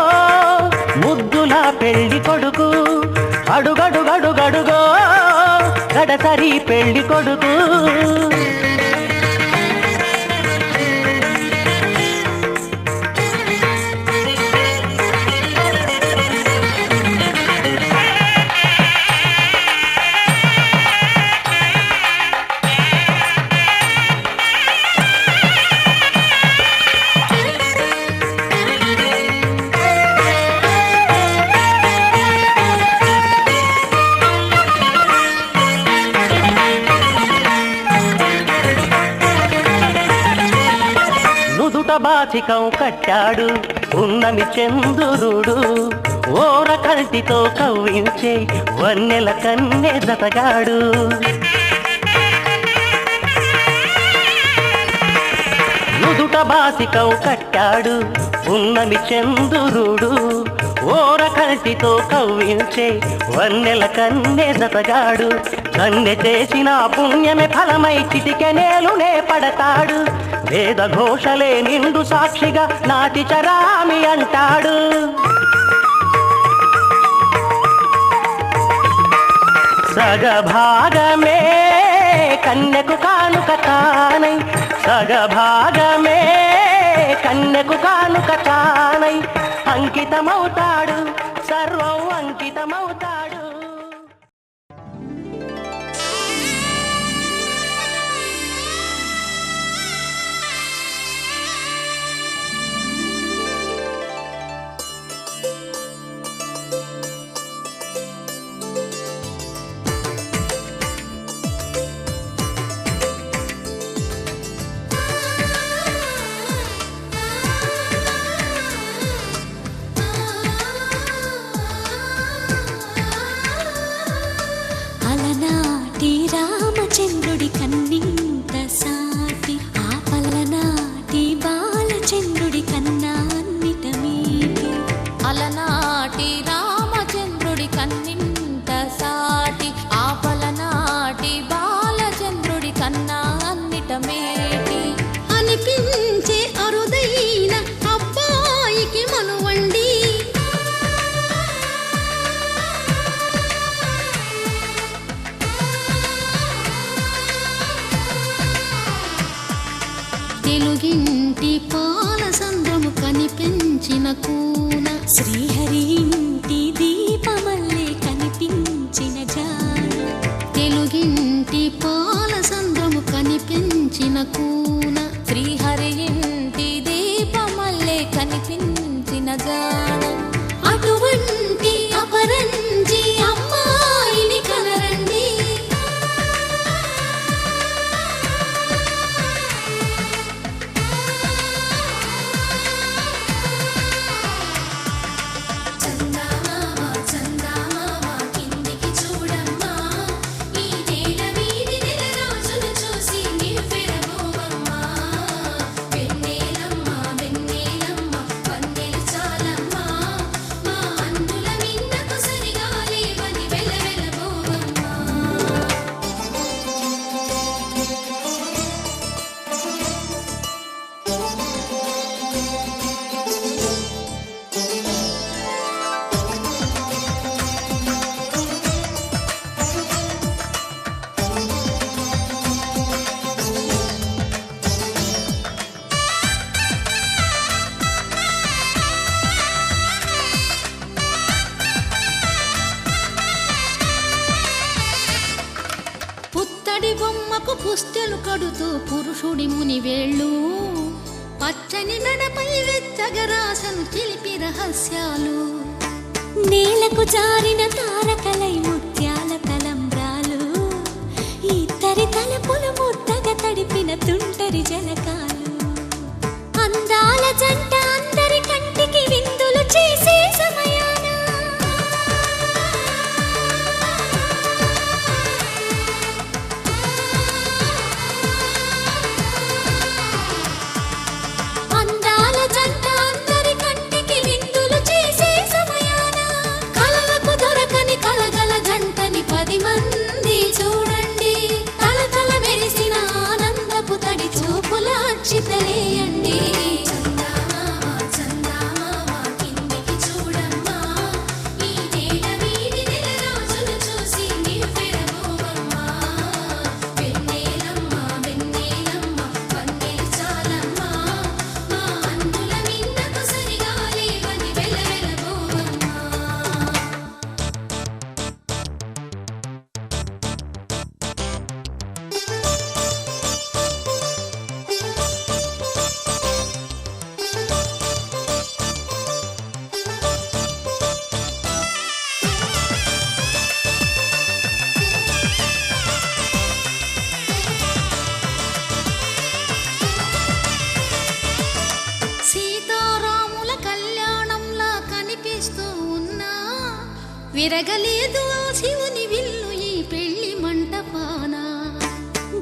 ముద్దుల పెళ్లి కొడుకు అడుగడుగడుగడుగో గడసరి పెళ్లి కొడుకు బాచికం కట్టాడు ఉన్నమి చంద్రుడు ఓర కల్టితో కవ్వించే వన్నెల కన్నె జతగాడు నుదుట బాచికం కట్టాడు ఉన్నమి చంద్రుడు ఓర కల్టితో కవ్వించే వన్నెల కన్నె జతగాడు కన్నె చేసిన పుణ్యమే ఫలమై చిటికెనేలునే పడతాడు వేద ఘోషలే నిండు సాక్షిగా నాటి చరామి అంటాడు సగభాగమే కన్యకు కానుక తానై సగభాగమే కన్యకు కానుక తానై అంకితమవుతాడు సర్వం అంకితమవుతాడు రామచంద్రుడి కన్నింత సాటి ఆ పలనాటి బాలచంద్రుడి కన్నా అన్నిట మీటి అలనాటి రామచంద్రుడి కన్నింత సాటి ఆ పలనాటి బాలచంద్రుడి కన్నా అన్నిట మేటి అనిపించే అరుదైన అబ్బాయికి మనువండి తెలుగింటి పాల సంద్రము కనిపించిన కూన శ్రీహరి ఇంటి దీపమల్లే కనిపించిన జాడ తెలుగింటి పాల సంద్రము కనిపించిన పూన శ్రీహరి ఇంటి దీపమల్లే కనిపించిన జాన అటువంటి అపరంజి అమ్మాయిని కనరండి. చందమామ చందమామ కిందికి చూడమ్మా, ఈ నేల వీధి నెల రోజులు చూసి నివ్వెరబోవమ్మా. వెన్నెలమ్మ వెన్నెలమ్మ వన్నెలు చాలమ్మా, మా అందుల మిన్నకు సరిగా లేవని వెలవెలబోవమ్మా. పుత్తడి బొమ్మకు పుస్తెలు కడుతూ పురుషుడి ముని వేళ్ళు, పచ్చని నడపై వెచ్చగరాసను చిలిపి రహస్యాలు. నేలకు జారిన తారకలై ముత్యాల తలంబ్రాలు, ఇద్దరి తలపులు ముద్దగా తడిపిన తుంటరి జలకాలు. అందాల జంట అందరి కంటికి విందులు చేసే సమయాన అందాల జంట అందరి కంటికి విందులు చేసే సమయాన కలలకు దొరకని కలగల జంటని 10 మంది చూడండి. తలతల మెరిసిన ఆనందపు తడి చూపుల అక్షితలేయండి. చందమామ చందమామ కిందికి చూడమ్మా, ఈ నేల వీధి నెల రోజులు చూసి నివ్వెరబోవమ్మా. వెన్నెలమ్మ వెన్నెలమ్మ వన్నెలు చాలమ్మా, మా అందుల మిన్నకు సరిగా లేవని వెలవెలబోవమ్మా. సీతారాముల కళ్యాణంలా కనిపిస్తూ ఉన్నా, విరగలేదు ఆ శివుని విల్లు ఈ పెళ్లి మంటపాన.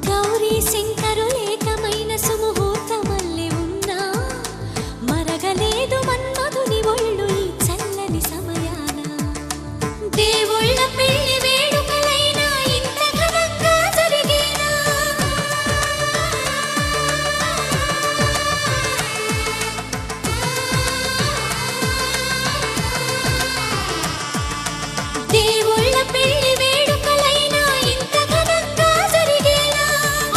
గౌరీ శంకరులేకమైన సుముహూర్తమల్లె ఉన్నా, మరగలేదు మన్మధుని ఒళ్ళు ఈ చల్లని సమయాన. దేవుళ్ళ పెళ్లి వేడుకలైనా ఇంత ఘనంగా జరిగేనా? దేవుళ్ళ పెళ్లి వేడుకలైనా ఇంత ఘనంగా జరిగేనా?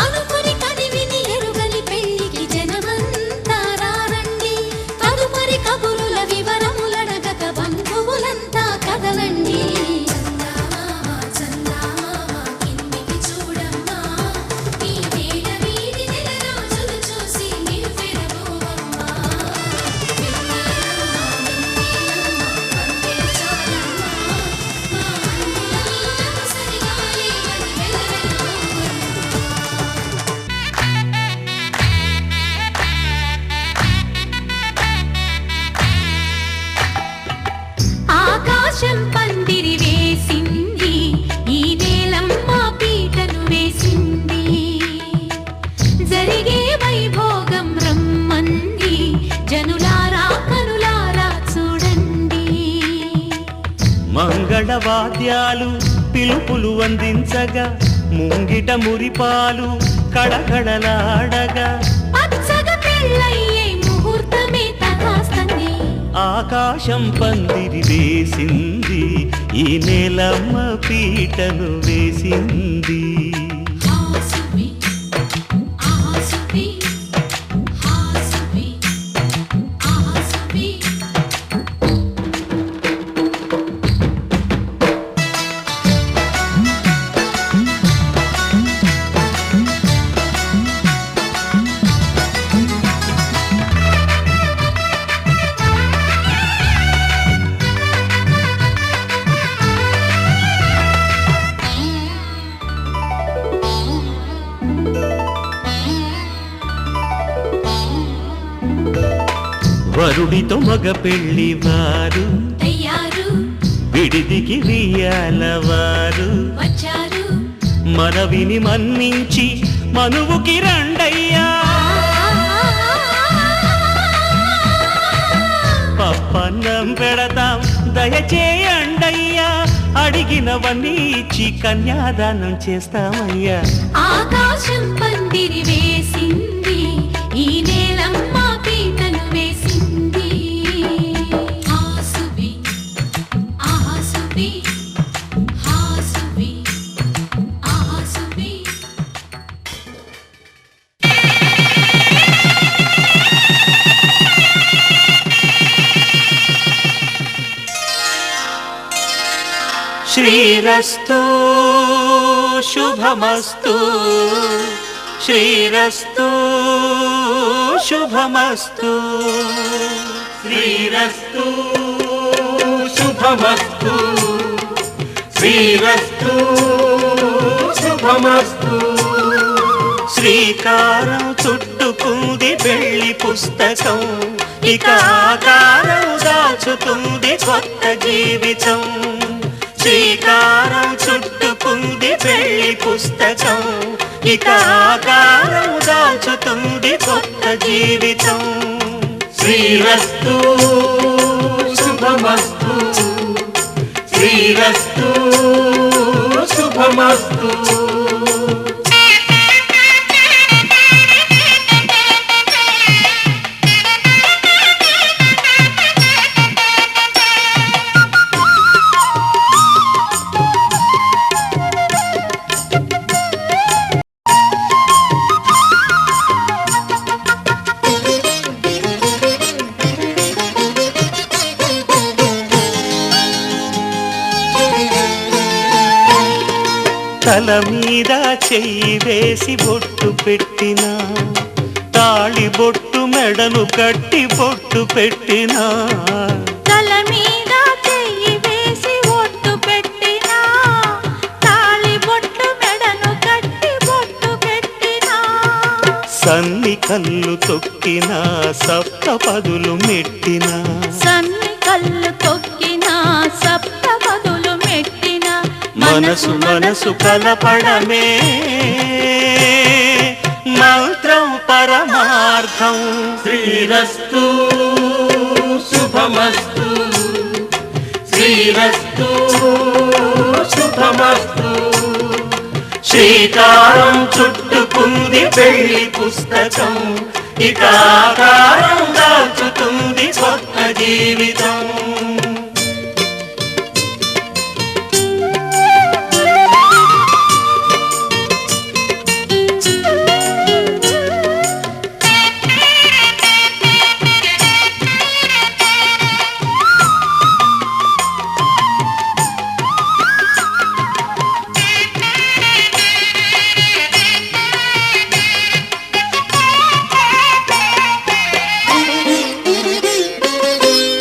అనుకుని కనివిని ఎరుగని పెళ్లికి జనమంతా రారండి. తదుపరి కబురుల వివరములడగక బంధువులంతా కదలండి. చందమామ చందమామ కిందికి చూడమ్మా, ఈ నేల వీధి నెల రోజులు చూసి నివ్వెరబోవమ్మా. వెన్నెలమ్మ వెన్నెలమ్మ వన్నెలు చాలమ్మా, మా అందుల మిన్నకు సరిగా లేవని వెలవెలబోవమ్మా. ఆకాశం పందిరి వేసింది, ఈ నేలమ్మ పీటను వేసింది. జరిగే వైభోగం రమ్మంది, జనులారా కనులారా చూడండి. మంగళవాద్యాలు పిలుపులు అందించగా, ముంగిట మురిపాలు కళకళలాడగా, పచ్చగా పెళ్ళయ్యే ముహూర్తమే తగాస్తంది. ఆకాశం పందిరి వేసింది, ఈ నేలమ్మ పీటను వేసింది. హాసుబి ఆసుబి హాసుబి ఆసుబి. వరుడితో మగ పెళ్లి వారు తయారు విడిదికి వియ్యాలవారు వచ్చారు మనవిని మన్నించి మనువుకి రండయ్యా పప్పన్నం పెడతాం దయచేయండయ్యా అడిగినవన్నీ ఇచ్చి కన్యాదానం చేస్తామయ్యా ఆకాశం పందిరి వేసింది ఈ నేలమ్మ పీటలు వేసింది హాసుబి ఆహాసుబి హాసుబి ఆహాసుబి శ్రీరస్తు శుభమస్తు శ్రీరస్తు శుభమస్తు శ్రీరస్తు శుభమస్తు శ్రీరస్తు శుభమస్తు శ్రీకారం చుట్టుకుంది పెళ్లి పుస్తకం ఇక ఆకారం దాచుతుంది కొత్త జీవితం శ్రీకారం చుట్టుకుంది పెళ్లి పుస్తకం ఇక ఆకారం దాచుతుంది కొత్త జీవితం శ్రీరస్తు శుభమస్తు శ్రీరస్తు శుభమస్తు తల మీద చెయ్యి వేసి బొట్టు పెట్టినా తాళి బొట్టు మెడను కట్టి బొట్టు పెట్టినా తల మీద చెయ్యి వేసి ఒట్టు పెట్టినా తాళి బొట్టు మెడను కట్టి బొట్టు పెట్టినా సన్ని కళ్ళు తొక్కినా సప్త పదులు మెట్టినా సన్ని కళ్ళు తొక్కినా సప్త పదులు మెట్టినా మనసు మనసు కలపడమే మంత్రం పరమార్థం శ్రీరస్తు శుభమస్తు శ్రీరస్తు శుభమస్తు శ్రీకారం చుట్టుకుంది పెళ్లి పుస్తకం ఇక ఆకారం దాచుతుంది కొత్త జీవితం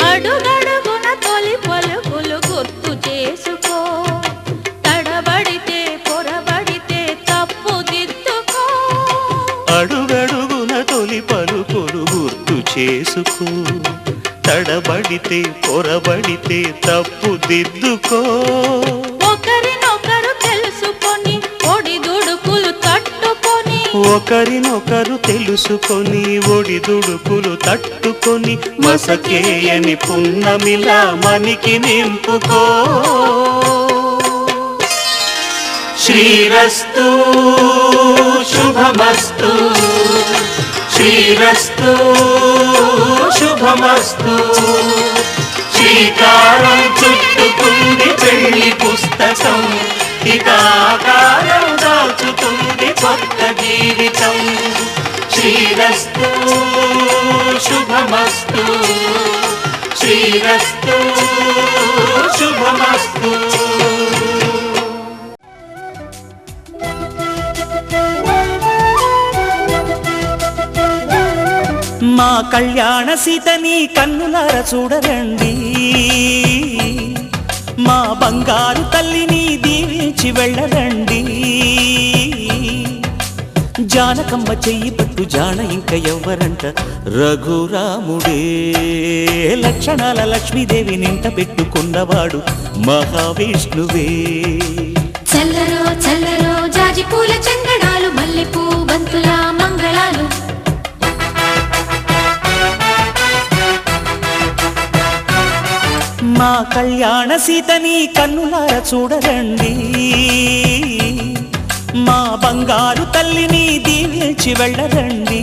అడుగడుగున తొలి పలుకులు గుర్తు చేసుకో తడబడితే పొరబడితే తప్పు దిద్దుకో అడుగడుగున తొలి పలుకులు గుర్తు చేసుకో తడబడితే పొరబడితే తప్పు దిద్దుకో ఒకరినొకరు తెలుసుకొని ఒడిదుడుకులు తట్టుకొని ఒకరినొకరు తెలుసుకొని ఒడిదుడుకులు తట్టుకొని మసకేయని పున్నమిలా మనికి నింపుకో శ్రీరస్తు శుభమస్తు శ్రీరస్తు శుభమస్తు శ్రీకారం చుట్టుకుంది పెళ్లి పుస్తకం ఇక ఆకారం దాచుతుంది కొత్త జీవితం శ్రీరస్తు శుభమస్తు శ్రీరస్తు శుభమస్తు మా కళ్యాణ సీతని కన్నులార చూడరండి మా బంగారు తల్లిని దీవించి వెళ్ళరండి జానకమ్మ చెయ్యి పట్టు జాన ఇంక ఎవ్వరంట రఘురాముడే లక్షణాల లక్ష్మీదేవి నింట పెట్టుకున్నవాడు మహావిష్ణువే చల్లరో చల్లరో జాజి పూల చందనాలు మల్లెపూ బంతుల మంగళాలు మా కళ్యాణ సీతని కన్నులార చూడరండి మా బంగారు తల్లిని దీవించి వెళ్ళరండి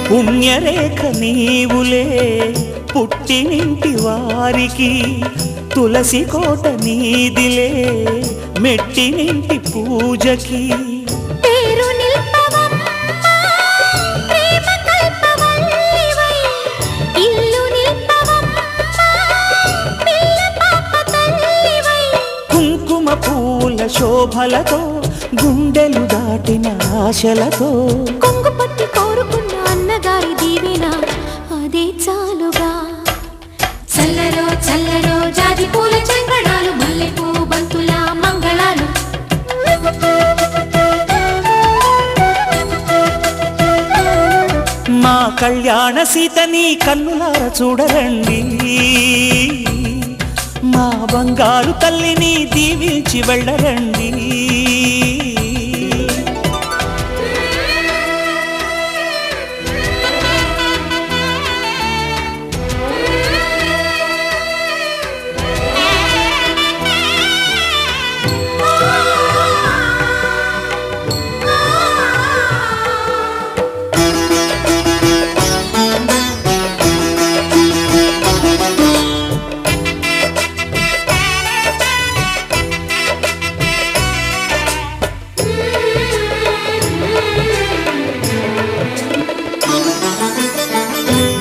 పుణ్యరేఖ నీవులే పుట్టినింటి వారికి తులసి కోట నీదిలే మెట్టినింటి పూజకి పేరు నిల్పవమ్మ ప్రేమ కల్పవల్లివై ఇల్లు నిల్పవమ్మ పిల్ల పాప తల్లివై కుంకుమ పూల శోభలతో గుండెలు దాటిన ఆశలతో కొంగు పట్టి కోరుకున్న అన్నగారి దీవెన అదే చాలుగా చల్లరో చల్లరో జాజి పూల చంగడాలు మల్లెపూ బంతుల మంగళాలు మా కళ్యాణ సీతని కన్నులార చూడరండి మా బంగారు తల్లిని దీవించి వెళ్ళరండి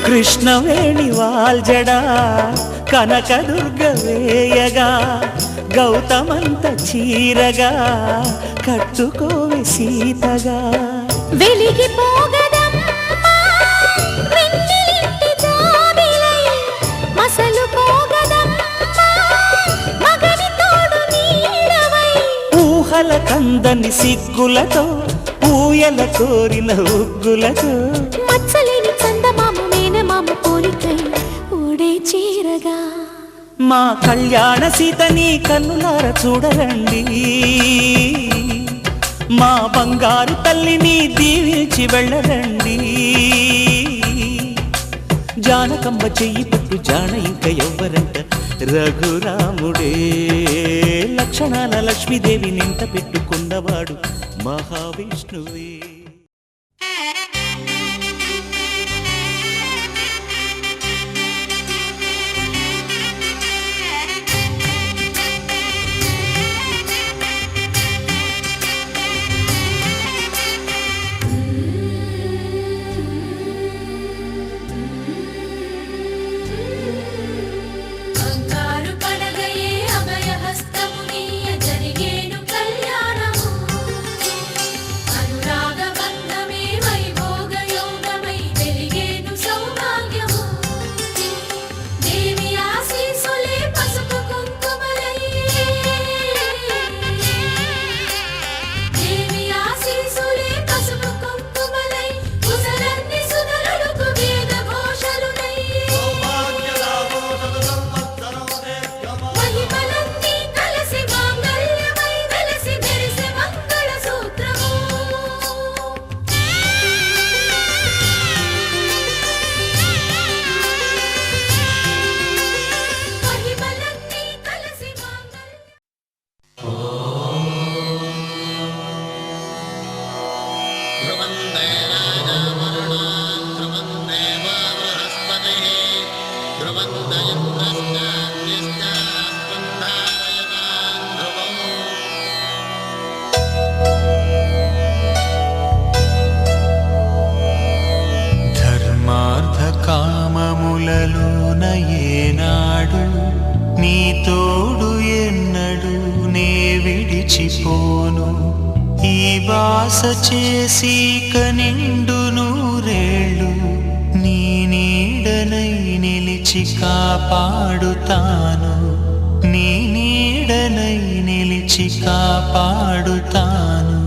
కృష్ణవేణి వాల్జడా కనకదుర్గ వేయగా గౌతమంత చీరగా కట్టుకోవి సీతగా వెలిగిపోగదమ్మా వెన్నెలింటి జాబిలై మసలుకోగదమ్మా మగని తోడు నీడవై ఊహల కందని సిగ్గులతో ఊయల కోరిన ఉగ్గులతో మచ్చలేని చందమామ మేనమామ పోలికై ఓడే చీరగా మా కళ్యాణ సీతని కన్నులార చూడరండి మా బంగారు తల్లిని దీవించి వెళ్ళరండి జానకమ్మ చెయ్యి పట్టు జాన ఇంక ఎవ్వరంట రఘురాముడే లక్షణాల లక్ష్మీదేవి నింట పెట్టుకున్నవాడు మహావిష్ణువే బంగారు పడగయే అభయహస్తము నీయ జరిగేను కళ్యాణము అనురాగ బంధమే వైభోగ బాస చేసి కనిండు నూరేళ్ళు నీ నీడనై నిలిచి కాపాడుతాను నీ నీడనై నిలిచి కాపాడుతాను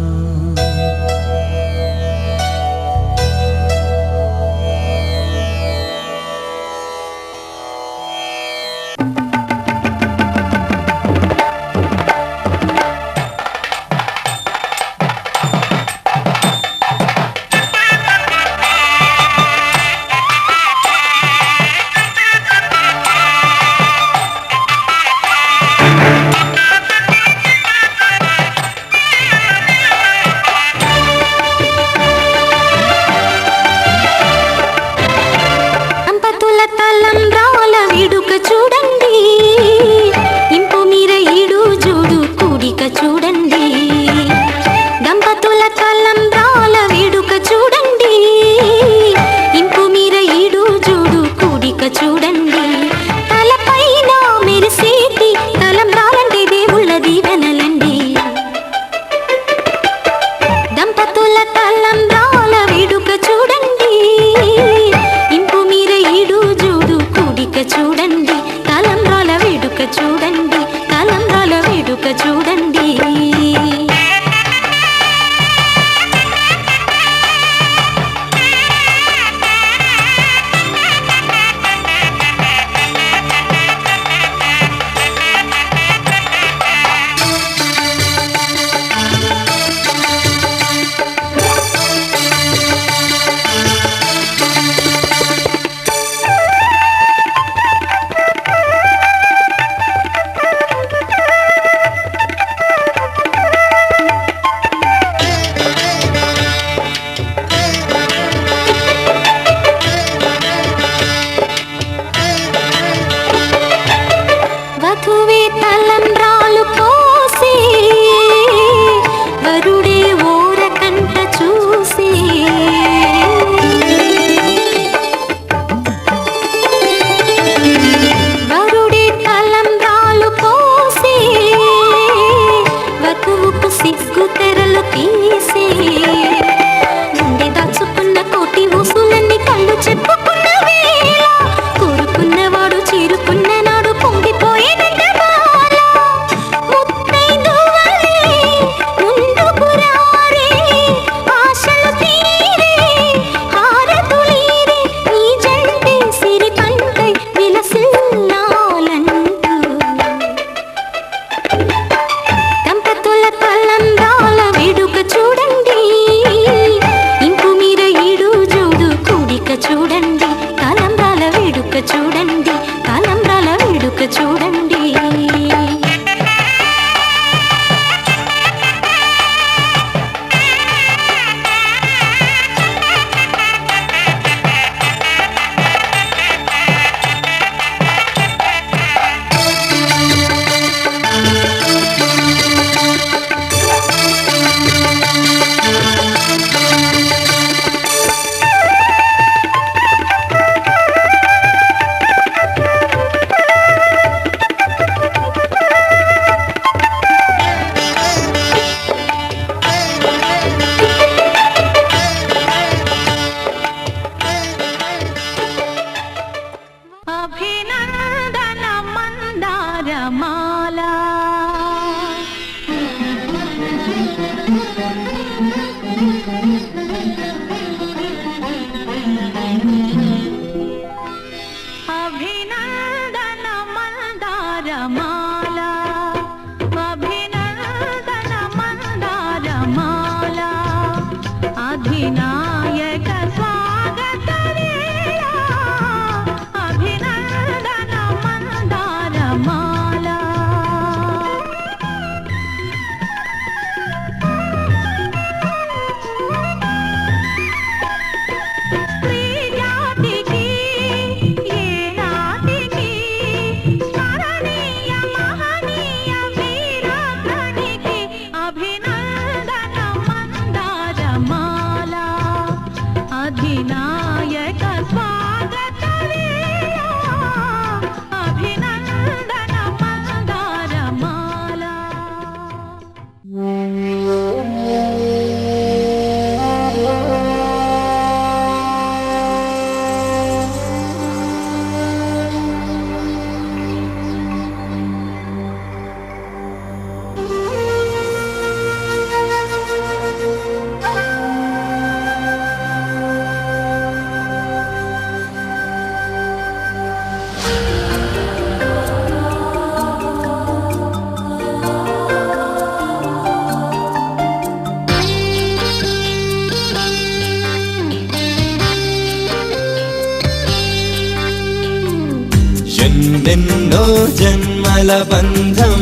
ఎన్నెన్నో జన్మల బంధం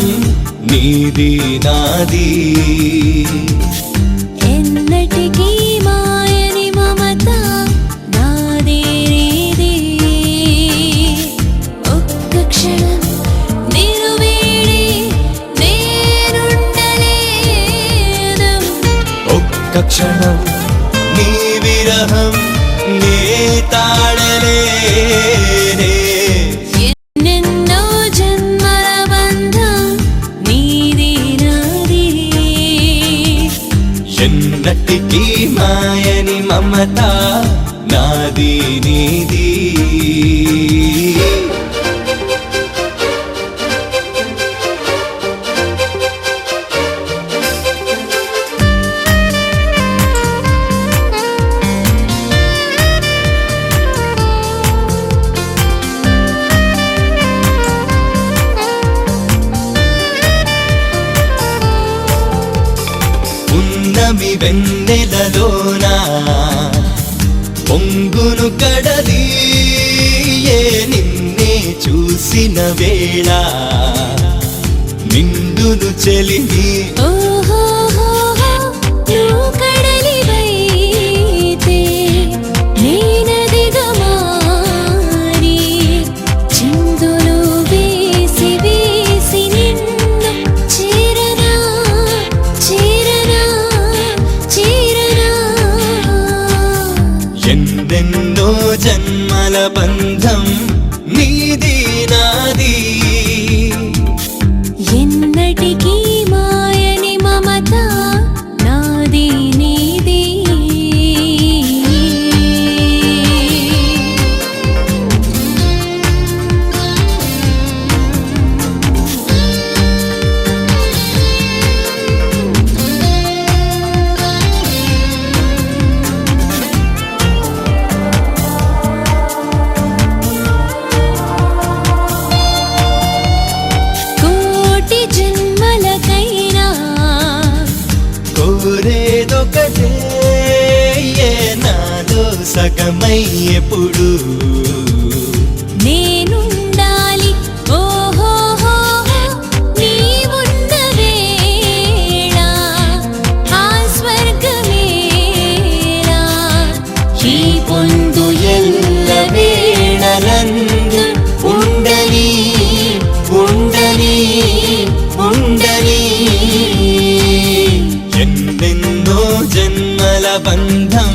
నీది నాది ఎన్నటికీ మాయని మమత నాదే నీది ఒక్క క్షణం నిరువేడి నేనుండలేను ఒక్క క్షణం నీ విరహం నే తాళలేనే ఎన్నెన్నో జన్మల బంధం నీది నాది ఎన్నటికీ మాయని మమత నాది నీది ఉన్నమి వెన్నెలలోనా పొంగును కడలి ఏ నిన్నే చూసిన వేళ నిండును చెలిమి ఓహోహోహో నువ్వు కడలివైతే నేనదిగా మారి చిందులు వేసి వేసి నిన్ను చేరనా చేరనా చేరనా ఎన్నెన్నో జన్మల బంధం నీది నాది ఎన్నటికీ మాయని మమత నాది నీది కోటి జన్మలకైనా కోరేదొకటే ఏ నాలో సగమై ఎప్పుడు నేనుండాలి ఓహోహో నీవున్న వేళ ఆ స్వర్గమేలా ఈ పొందు ఎల్ల వేళలందు ఉండని ఉండని ఉండని ఎన్నెన్నో జన్మల బంధం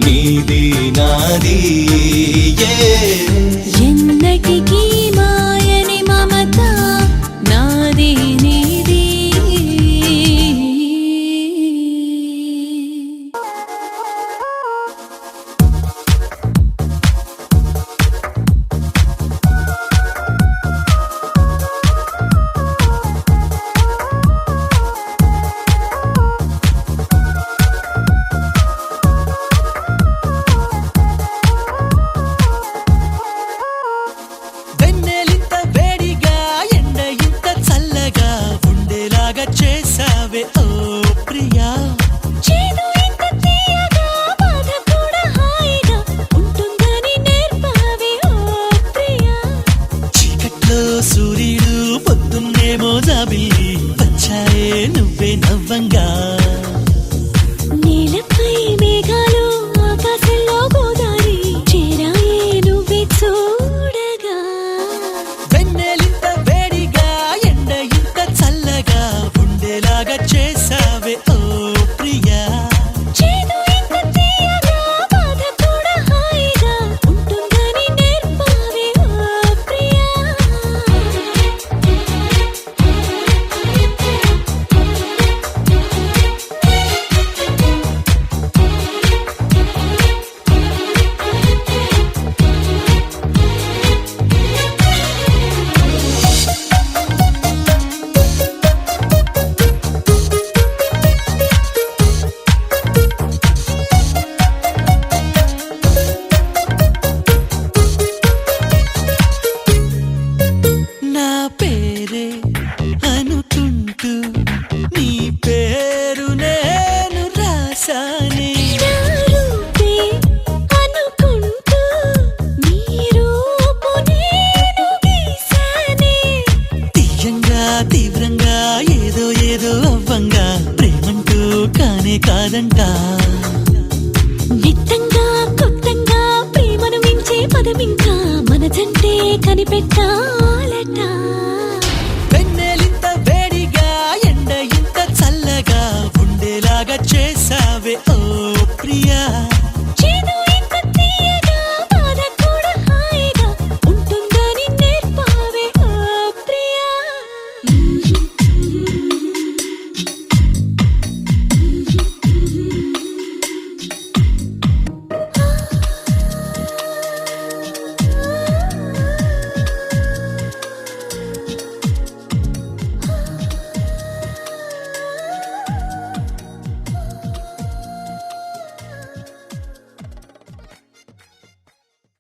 నీది నాది ఎన్నటికీ